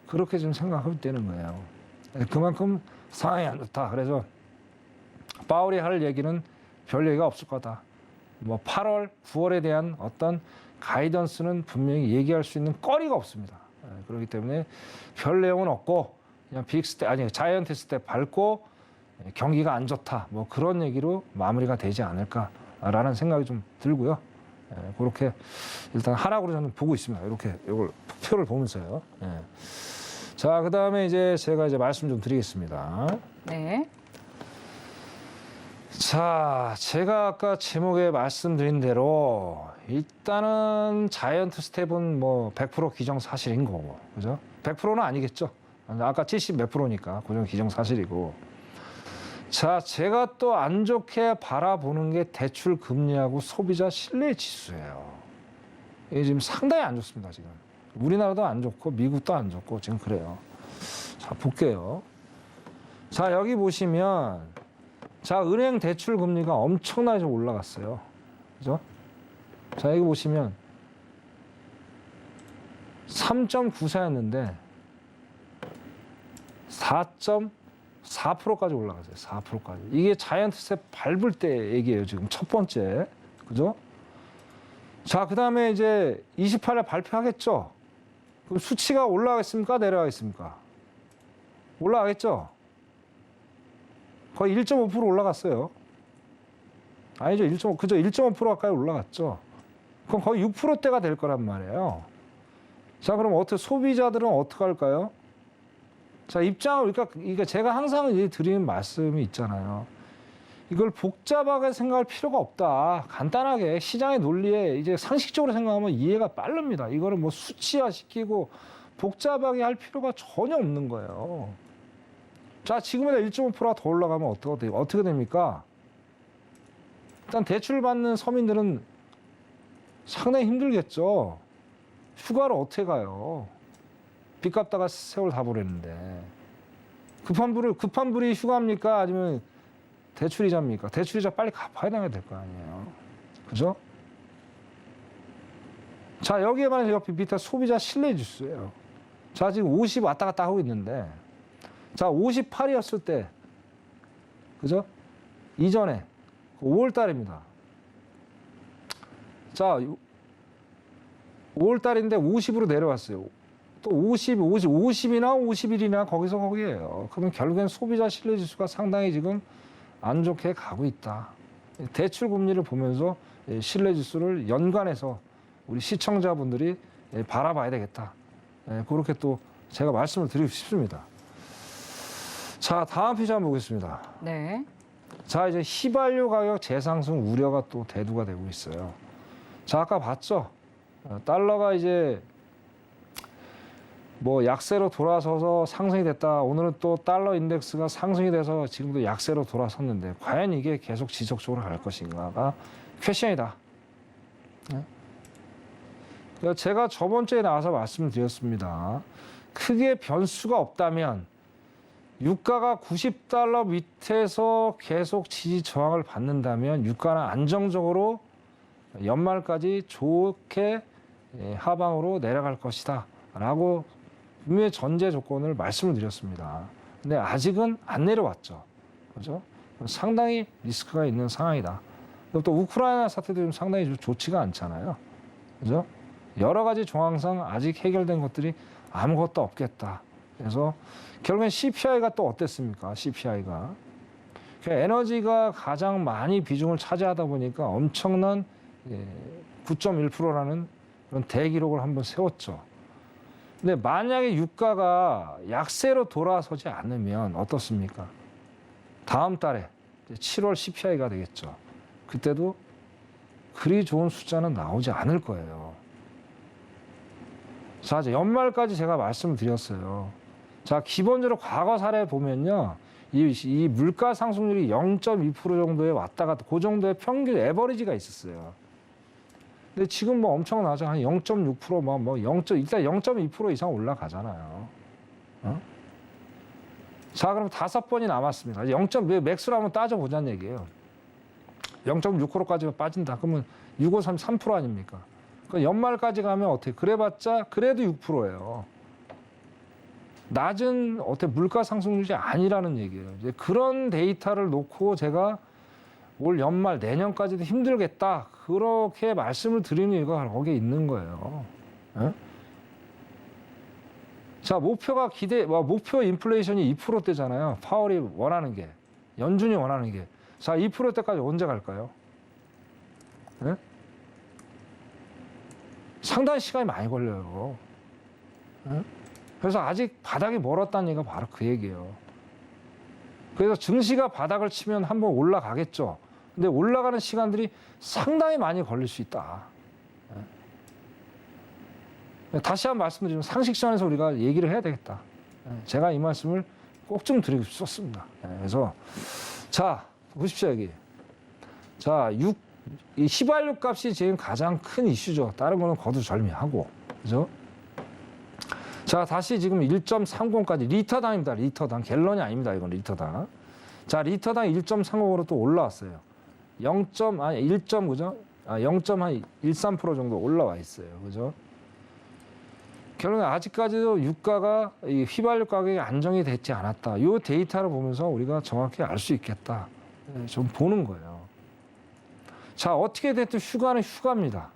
그렇게 좀 생각하면 되는 거예요. 그만큼 상황이 안 좋다. 그래서 파월이 할 얘기는 별 얘기가 없을 거다. 뭐 8월, 9월에 대한 어떤 가이던스는 분명히 얘기할 수 있는 거리가 없습니다. 그렇기 때문에 별 내용은 없고 그냥 자이언트 스텝 밟고 경기가 안 좋다. 뭐 그런 얘기로 마무리가 되지 않을까라는 생각이 좀 들고요. 그렇게 일단 하락으로 저는 보고 있습니다. 이렇게 이걸 표를 보면서요. 자, 그 다음에 이제 제가 이제 말씀 좀 드리겠습니다. 네. 자, 제가 아까 제목에 말씀드린 대로 일단은 자이언트 스텝은 뭐 100% 기정사실인 거고, 그죠? 100%는 아니겠죠. 아까 70 몇 프로니까 그건 기정사실이고. 자, 제가 또 안 좋게 바라보는 게 대출 금리하고 소비자 신뢰 지수예요. 이게 지금 상당히 안 좋습니다, 지금. 우리나라도 안 좋고 미국도 안 좋고 지금 그래요. 자, 볼게요. 자, 여기 보시면 자, 은행 대출 금리가 엄청나게 좀 올라갔어요. 그죠? 자, 여기 보시면 3.94였는데 4.4%까지 올라갔어요. 4%까지. 이게 자이언트 스텝 밟을 때 얘기예요. 지금 첫 번째. 그죠? 자, 그 다음에 이제 28일 발표하겠죠? 그럼 수치가 올라가겠습니까? 내려가겠습니까? 올라가겠죠? 거의 1.5% 올라갔어요. 아니죠. 1.5% 가까이 올라갔죠. 그럼 거의 6%대가 될 거란 말이에요. 자, 그럼 소비자들은 어떻게 할까요? 자, 그러니까 제가 항상 드리는 말씀이 있잖아요. 이걸 복잡하게 생각할 필요가 없다. 간단하게 시장의 논리에 이제 상식적으로 생각하면 이해가 빠릅니다. 이거를 뭐 수치화시키고 복잡하게 할 필요가 전혀 없는 거예요. 자, 지금보다 1.5%가 더 올라가면 어떻게 됩니까? 일단 대출 받는 서민들은 상당히 힘들겠죠. 휴가를 어떻게 가요? 빚 갚다가 세월 다 보냈는데. 급한 불이 휴가입니까? 아니면 대출이자입니까? 대출이자 빨리 갚아야 될 거 아니에요. 그죠? 자, 여기에 반해서 옆에 밑에 소비자 신뢰 지수예요. 자, 지금 50 왔다 갔다 하고 있는데, 자, 58이었을 때, 그죠? 이전에, 5월 달입니다. 자, 5월 달인데 50으로 내려왔어요. 또 50이나 51이나 거기에요. 그러면 결국엔 소비자 신뢰지수가 상당히 지금 안 좋게 가고 있다. 대출 금리를 보면서 신뢰지수를 연관해서 우리 시청자분들이 바라봐야 되겠다. 그렇게 또 제가 말씀을 드리고 싶습니다. 자, 다음 피자 한번 보겠습니다. 네. 자, 이제 휘발유 가격 재상승 우려가 또 대두가 되고 있어요. 자, 아까 봤죠? 달러가 이제 뭐 약세로 돌아서서 상승이 됐다. 오늘은 또 달러 인덱스가 상승이 돼서 지금도 약세로 돌아섰는데 과연 이게 계속 지속적으로 갈 것인가가 퀘션이다. 그러니까 제가 저번 주에 나와서 말씀을 드렸습니다. 크게 변수가 없다면 유가가 90달러 밑에서 계속 지지 저항을 받는다면 유가는 안정적으로 연말까지 좋게 하방으로 내려갈 것이다 라고 분명히 전제 조건을 말씀을 드렸습니다. 근데 아직은 안 내려왔죠. 그죠? 상당히 리스크가 있는 상황이다. 또 우크라이나 사태도 좀 상당히 좋지가 않잖아요. 그죠? 여러 가지 정황상 아직 해결된 것들이 아무것도 없겠다. 그래서 결국엔 CPI가 또 어땠습니까? CPI가. 에너지가 가장 많이 비중을 차지하다 보니까 엄청난 9.1%라는 그런 대기록을 한번 세웠죠. 근데 만약에 유가가 약세로 돌아서지 않으면 어떻습니까? 다음 달에 7월 CPI가 되겠죠. 그때도 그리 좋은 숫자는 나오지 않을 거예요. 자, 이제 연말까지 제가 말씀을 드렸어요. 자, 기본적으로 과거 사례 보면요. 이 물가 상승률이 0.2% 정도에 왔다 갔다 그 정도의 평균 에버리지가 있었어요. 근데 지금 뭐 엄청나죠. 한 0.6% 일단 0.2% 이상 올라가잖아요. 어? 자, 그럼 5번이 남았습니다. 맥스로 한번 따져보자는 얘기예요. 0.6%까지가 빠진다. 그러면 6533% 아닙니까? 그 연말까지 가면 어떻게? 그래봤자 그래도 6%예요. 낮은 어떻게 물가 상승률이 아니라는 얘기예요. 이제 그런 데이터를 놓고 제가 올 연말 내년까지도 힘들겠다 그렇게 말씀을 드리는 이유가 거기에 있는 거예요. 에? 자, 목표 인플레이션이 2%대잖아요. 파월이 원하는 게, 연준이 원하는 게. 자, 2%대까지 언제 갈까요? 에? 상당히 시간이 많이 걸려요. 에? 그래서 아직 바닥이 멀었다는 얘기가 바로 그 얘기예요. 그래서 증시가 바닥을 치면 한번 올라가겠죠. 근데 올라가는 시간들이 상당히 많이 걸릴 수 있다. 다시 한번 말씀드리면 상식선에서 우리가 얘기를 해야 되겠다. 제가 이 말씀을 꼭 좀 드리고 싶었습니다. 그래서 자, 보십시오 여기. 자, 이 휘발유 값이 지금 가장 큰 이슈죠. 다른 거는 거두절미하고, 그죠? 자, 다시 지금 1.30까지 리터당입니다. 리터당. 갤런이 아닙니다. 이건 리터당. 자, 리터당 1.30으로 또 올라왔어요. 0.13% 정도 올라와 있어요. 그죠? 결국에 아직까지도 유가가 이 휘발유 가격이 안정이 됐지 않았다. 이 데이터를 보면서 우리가 정확히 알 수 있겠다. 좀 보는 거예요. 자, 어떻게 됐든 휴가는 휴가입니다.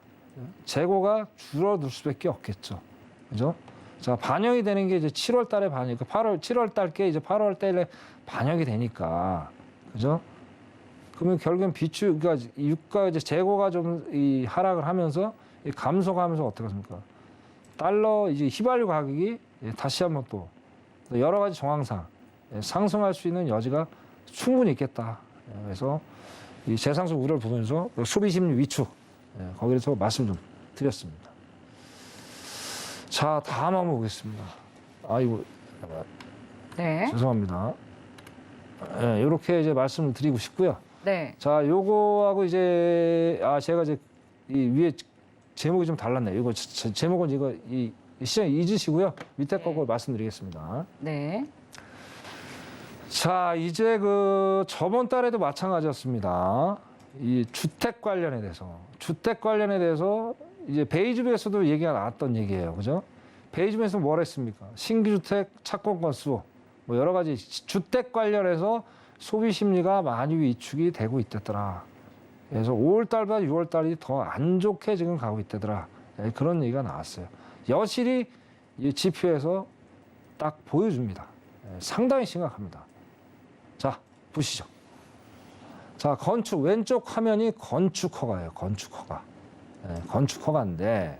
재고가 줄어들 수밖에 없겠죠. 그죠? 자, 반영이 되는 게 이제 7월 달에 반영이니까 7월 달께 이제 8월 달에 반영이 되니까. 그죠? 그러면 결국엔 그러니까 유가 이제 재고가 좀 이 하락을 하면서 감소가 하면서 어떻게 하십니까? 달러 이제 휘발유 가격이 다시 한번 또 여러 가지 정황상 상승할 수 있는 여지가 충분히 있겠다. 그래서 이 재상승 우려를 보면서 소비 심리 위축 거기에서 말씀 좀 드렸습니다. 자, 다음 한번 보겠습니다. 아이고, 네. 죄송합니다. 이렇게 이제 말씀을 드리고 싶고요. 네. 자, 요거하고 이제 제가 이제 이 위에 제목이 좀 달랐네요. 이거 제목은 이거 이 시장 잊으시고요. 밑에 거고 말씀드리겠습니다. 네. 자, 이제 그 저번 달에도 마찬가지였습니다. 이 주택 관련에 대해서 이제 베이주에서도 얘기가 나왔던 얘기예요. 그죠? 베이주에서 뭘 했습니까? 신규 주택 착공 건수, 뭐 여러 가지 주택 관련해서 소비 심리가 많이 위축이 되고 있다더라. 그래서 5월 달보다 6월 달이 더 안 좋게 지금 가고 있다더라. 그런 얘기가 나왔어요. 여실히 이 지표에서 딱 보여줍니다. 상당히 심각합니다. 자, 보시죠. 자, 건축 왼쪽 화면이 건축 허가예요. 건축 허가. 건축 허가인데,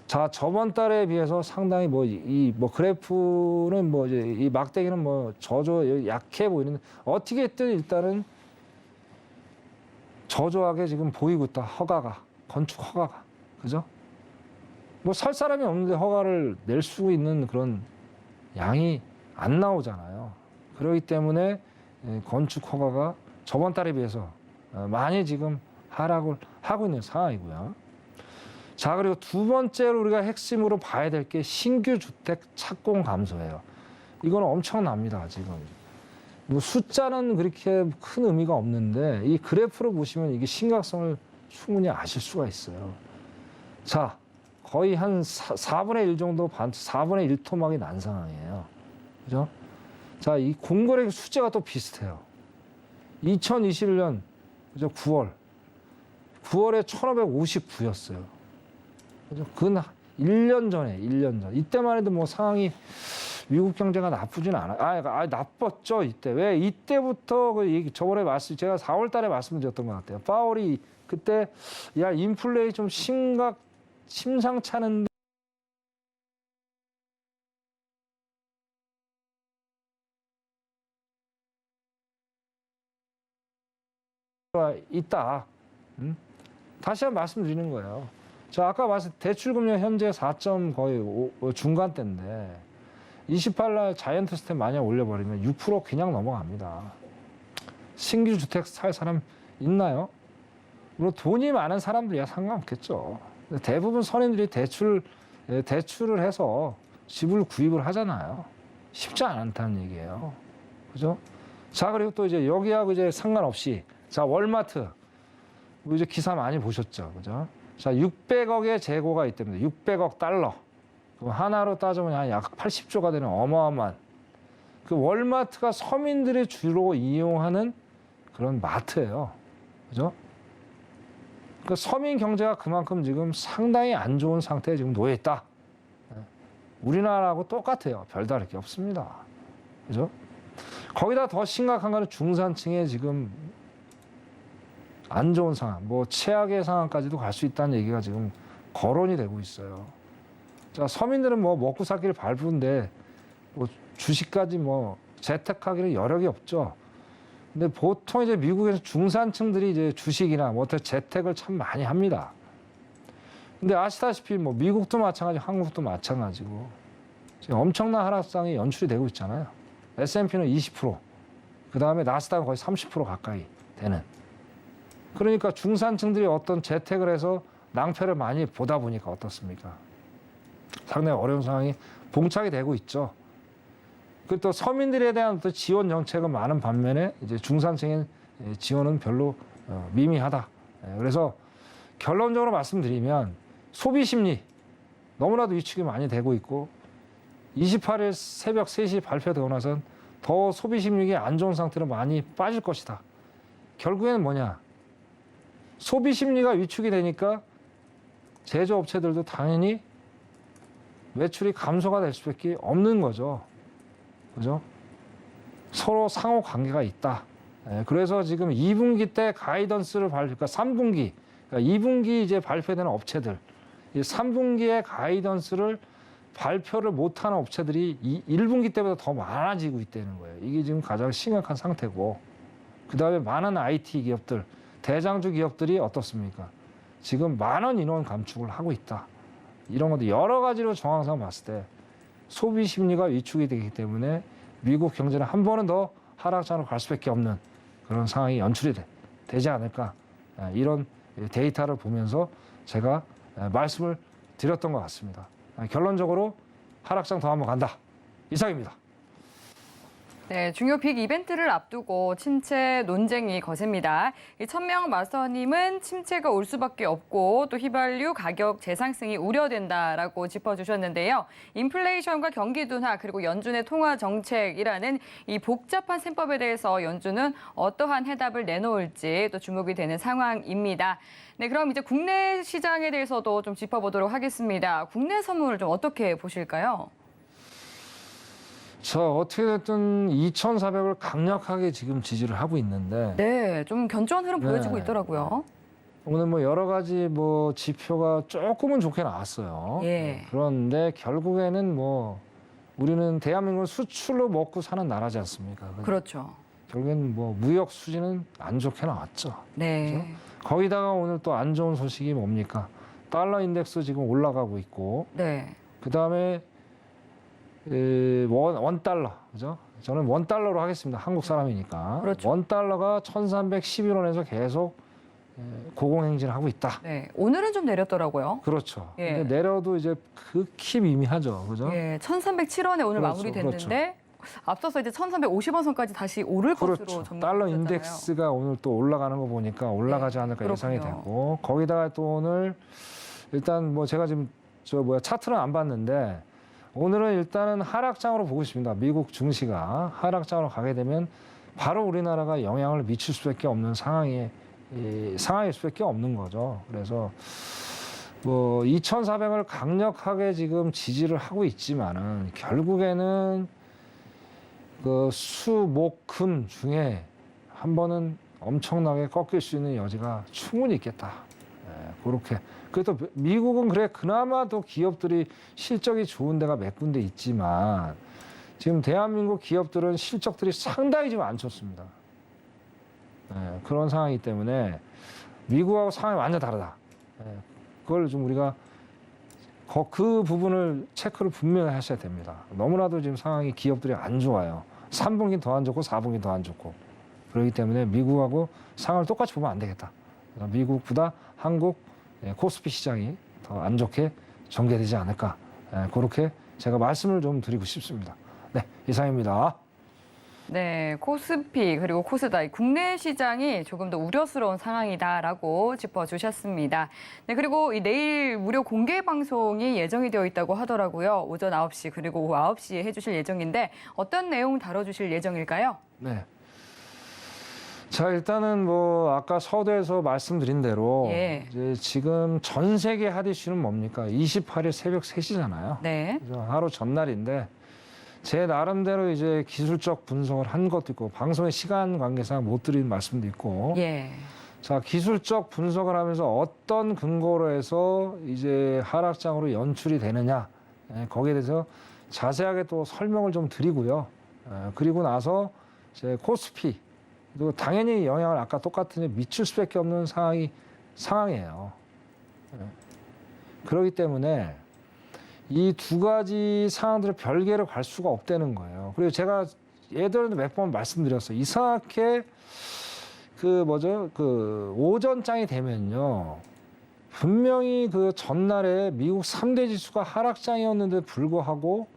자, 저번 달에 비해서 상당히 그래프는 이제 이 막대기는 저조 약해 보이는데, 어떻게 했든 일단은 저조하게 지금 보이고 있다. 허가가. 건축 허가가. 그죠? 살 사람이 없는데 허가를 낼 수 있는 그런 양이 안 나오잖아요. 그렇기 때문에 건축 허가가 저번 달에 비해서 많이 지금 하락을 하고 있는 상황이고요. 자, 그리고 두 번째로 우리가 핵심으로 봐야 될 게 신규 주택 착공 감소예요. 이건 엄청납니다, 지금. 숫자는 그렇게 큰 의미가 없는데 이 그래프로 보시면 이게 심각성을 충분히 아실 수가 있어요. 자, 거의 한 4분의 1 정도, 4분의 1 토막이 난 상황이에요. 그죠? 자, 이 공거래 수재가 또 비슷해요. 2021년, 그죠? 9월에 1,559였어요. 그죠? 그건 1년 전에, 1년 전. 이때만 해도 상황이 미국 경제가 나쁘진 않아요. 나빴죠, 이때. 왜? 이때부터 저번에 제가 4월 달에 말씀드렸던 것 같아요. 파월이 그때, 야, 인플레이 좀 심상치 않은데, 있다. 다시 한번 말씀드리는 거예요. 자, 아까 대출금리 현재 4점 거의 중간대인데 28날 자이언트 스텝 만약 올려버리면 6% 그냥 넘어갑니다. 신규 주택 살 사람 있나요? 물론 돈이 많은 사람들이야 상관없겠죠. 대부분 선인들이 대출을 해서 집을 구입을 하잖아요. 쉽지 않다는 얘기예요. 그죠? 자, 그리고 또 이제 여기하고 이제 상관없이, 자, 월마트. 이제 기사 많이 보셨죠. 그죠? 자, 600억의 재고가 있답니다. 600억 달러. 하나로 따지면 약 80조가 되는 어마어마한 그 월마트가 서민들이 주로 이용하는 그런 마트예요. 그죠? 그 서민 경제가 그만큼 지금 상당히 안 좋은 상태에 지금 놓여 있다. 우리나라하고 똑같아요. 별다를 게 없습니다. 그죠? 거기다 더 심각한 거는 중산층의 지금 안 좋은 상황, 최악의 상황까지도 갈 수 있다는 얘기가 지금 거론이 되고 있어요. 자, 서민들은 먹고 살기를 바쁜데, 주식까지 재테크하기는 여력이 없죠. 근데 보통 이제 미국에서 중산층들이 이제 주식이나 재테크를 참 많이 합니다. 근데 아시다시피 미국도 마찬가지고 한국도 마찬가지고 지금 엄청난 하락상이 연출이 되고 있잖아요. S&P는 20%, 그 다음에 나스닥은 거의 30% 가까이 되는. 그러니까 중산층들이 어떤 재테크를 해서 낭패를 많이 보다 보니까 어떻습니까? 상당히 어려운 상황이 봉착이 되고 있죠. 그리고 또 서민들에 대한 또 지원 정책은 많은 반면에 이제 중산층의 지원은 별로 미미하다. 그래서 결론적으로 말씀드리면 소비 심리 너무나도 위축이 많이 되고 있고 28일 새벽 3시 발표되고 나선 더 소비 심리가 안 좋은 상태로 많이 빠질 것이다. 결국에는 뭐냐? 소비 심리가 위축이 되니까 제조업체들도 당연히 매출이 감소가 될 수밖에 없는 거죠. 그죠? 서로 상호 관계가 있다. 그래서 지금 2분기 때 가이던스를 그러니까 3분기, 그러니까 2분기 이제 발표되는 업체들, 이 3분기에 가이던스를 발표를 못하는 업체들이 1분기 때보다 더 많아지고 있다는 거예요. 이게 지금 가장 심각한 상태고, 그 다음에 많은 IT 기업들, 대장주 기업들이 어떻습니까? 지금 많은 인원 감축을 하고 있다. 이런 것도 여러 가지로 정황상 봤을 때 소비 심리가 위축이 되기 때문에 미국 경제는 한 번은 더 하락장으로 갈 수밖에 없는 그런 상황이 연출이 되지 않을까. 이런 데이터를 보면서 제가 말씀을 드렸던 것 같습니다. 결론적으로 하락장 더 한번 간다. 이상입니다. 네, 중요 빅 이벤트를 앞두고 침체 논쟁이 거셉니다. 이 천명 마스터님은 침체가 올 수밖에 없고 또 휘발유 가격 재상승이 우려된다라고 짚어주셨는데요. 인플레이션과 경기 둔화 그리고 연준의 통화 정책이라는 이 복잡한 셈법에 대해서 연준은 어떠한 해답을 내놓을지 또 주목이 되는 상황입니다. 네, 그럼 이제 국내 시장에 대해서도 좀 짚어보도록 하겠습니다. 국내 선물 좀 어떻게 보실까요? 자, 어떻게 됐든 2,400을 강력하게 지금 지지를 하고 있는데 네, 좀 견조한 흐름 보여지고 네. 있더라고요. 오늘 뭐 여러 가지 뭐 지표가 조금은 좋게 나왔어요. 예. 그런데 결국에는 뭐 우리는 대한민국은 수출로 먹고 사는 나라지 않습니까? 그렇죠. 결국엔 뭐 무역 수지는 안 좋게 나왔죠. 네. 거기다가 오늘 또 안 좋은 소식이 뭡니까? 달러 인덱스 지금 올라가고 있고, 네. 그 다음에 원 달러, 그죠? 저는 원 달러로 하겠습니다. 한국 사람이니까. 그렇죠. 원 달러가 1,311원에서 계속 고공행진을 하고 있다. 네. 오늘은 좀 내렸더라고요. 그렇죠. 예. 근데 내려도 이제 극히 미미하죠, 그죠? 예, 1,307원에 오늘 그렇죠, 마무리됐는데 앞서서 이제 1,350원 선까지 다시 오를 것으로 그렇죠. 전망이 달러 됐잖아요. 인덱스가 오늘 또 올라가는 거 보니까 올라가지 네, 않을까 그렇군요. 예상이 되고, 거기다가 또 오늘 일단 뭐 제가 지금 차트는 안 봤는데 오늘은 일단은 하락장으로 보고 있습니다. 미국 증시가 하락장으로 가게 되면 바로 우리나라가 영향을 미칠 수밖에 없는 상황일 수밖에 없는 거죠. 그래서 뭐 2,400을 강력하게 지금 지지를 하고 있지만은 결국에는 그 수, 목, 금 중에 한 번은 엄청나게 꺾일 수 있는 여지가 충분히 있겠다. 그렇게. 그래도 미국은 그래 그나마 또 기업들이 실적이 좋은 데가 몇 군데 있지만 지금 대한민국 기업들은 실적들이 상당히 지금 안 좋습니다. 그런 상황이기 때문에 미국하고 상황이 완전 다르다. 그걸 좀 우리가 그 부분을 체크를 분명히 하셔야 됩니다. 너무나도 지금 상황이 기업들이 안 좋아요. 3분기 더 안 좋고 4분기 더 안 좋고. 그렇기 때문에 미국하고 상황을 똑같이 보면 안 되겠다. 미국보다 한국 코스피 시장이 더 안 좋게 전개되지 않을까. 그렇게 제가 말씀을 좀 드리고 싶습니다. 네, 이상입니다. 네, 코스피 그리고 코스닥 국내 시장이 조금 더 우려스러운 상황이다라고 짚어주셨습니다. 네, 그리고 내일 무료 공개 방송이 예정이 되어 있다고 하더라고요. 오전 9시 그리고 오후 9시에 해주실 예정인데 어떤 내용 다뤄주실 예정일까요? 네. 자, 일단은 뭐 아까 서두에서 말씀드린 대로 예. 이제 지금 전 세계 핫 이슈는 뭡니까? 28일 새벽 3시잖아요. 네. 하루 전날인데 제 나름대로 이제 기술적 분석을 한 것도 있고 방송의 시간 관계상 못 드린 말씀도 있고 예. 자, 기술적 분석을 하면서 어떤 근거로 해서 이제 하락장으로 연출이 되느냐 거기에 대해서 자세하게 또 설명을 좀 드리고요. 그리고 나서 이제 코스피 또 당연히 영향을 아까 똑같은 미칠 수밖에 없는 상황이에요. 그렇기 때문에 이 두 가지 상황들을 별개로 갈 수가 없다는 거예요. 그리고 제가 예전에도 몇 번 말씀드렸어요. 이상하게 그 오전장이 되면요. 분명히 그 전날에 미국 3대 지수가 하락장이었는데 불구하고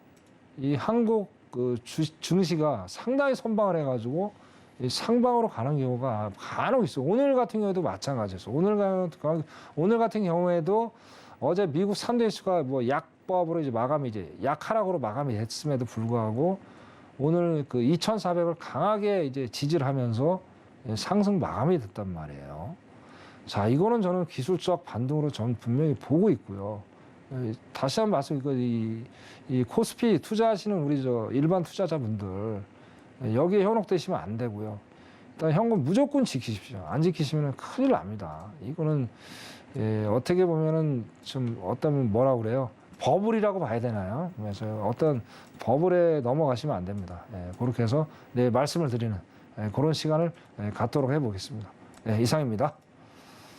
이 한국 그 증시가 상당히 선방을 해가지고 상방으로 가는 경우가 간혹 있어요. 오늘 같은 경우에도 마찬가지였어요. 오늘 같은 경우에도 어제 미국 3대 지수가 뭐 약법으로 이제 약하락으로 마감이 됐음에도 불구하고 오늘 그 2,400을 강하게 이제 지지를 하면서 상승 마감이 됐단 말이에요. 자, 이거는 저는 기술적 반등으로 저는 분명히 보고 있고요. 다시 한번 말씀드리고 이 코스피 투자하시는 우리 일반 투자자분들 여기에 현혹되시면 안 되고요. 일단 현금 무조건 지키십시오. 안 지키시면 큰일 납니다. 이거는 어떻게 보면은 좀 뭐라 그래요? 버블이라고 봐야 되나요? 그래서 어떤 버블에 넘어가시면 안 됩니다. 그렇게 해서 말씀을 드리는 그런 시간을 갖도록 해보겠습니다. 이상입니다.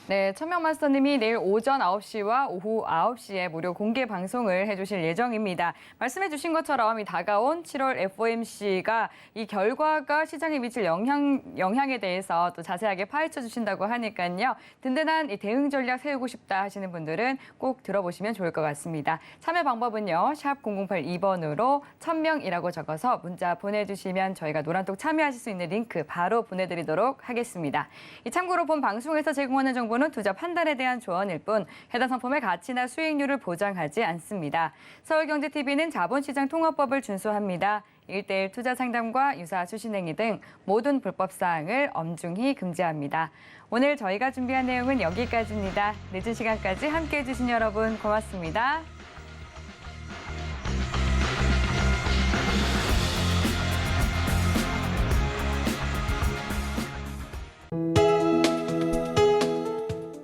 네, 천명마스터님이 내일 오전 9시와 오후 9시에 무료 공개 방송을 해주실 예정입니다. 말씀해주신 것처럼 이 다가온 7월 FOMC가 이 결과가 시장에 미칠 영향에 대해서 또 자세하게 파헤쳐 주신다고 하니까요. 든든한 이 대응 전략 세우고 싶다 하시는 분들은 꼭 들어보시면 좋을 것 같습니다. 참여 방법은요. 샵 0082번으로 1000명이라고 적어서 문자 보내주시면 저희가 노란톡 참여하실 수 있는 링크 바로 보내드리도록 하겠습니다. 참고로 본 방송에서 제공하는 정보는 투자 판단에 대한 조언일 뿐 해당 상품의 가치나 수익률을 보장하지 않습니다. 서울경제TV는 자본시장 통화법을 준수합니다. 1:1 투자 상담과 유사 수신행위 등 모든 불법 사항을 엄중히 금지합니다. 오늘 저희가 준비한 내용은 여기까지입니다. 늦은 시간까지 함께해 주신 여러분 고맙습니다.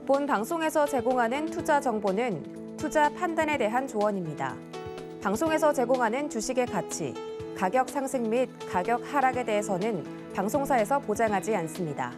본 방송에서 제공하는 투자 정보는 투자 판단에 대한 조언입니다. 방송에서 제공하는 주식의 가치, 가격 상승 및 가격 하락에 대해서는 방송사에서 보장하지 않습니다.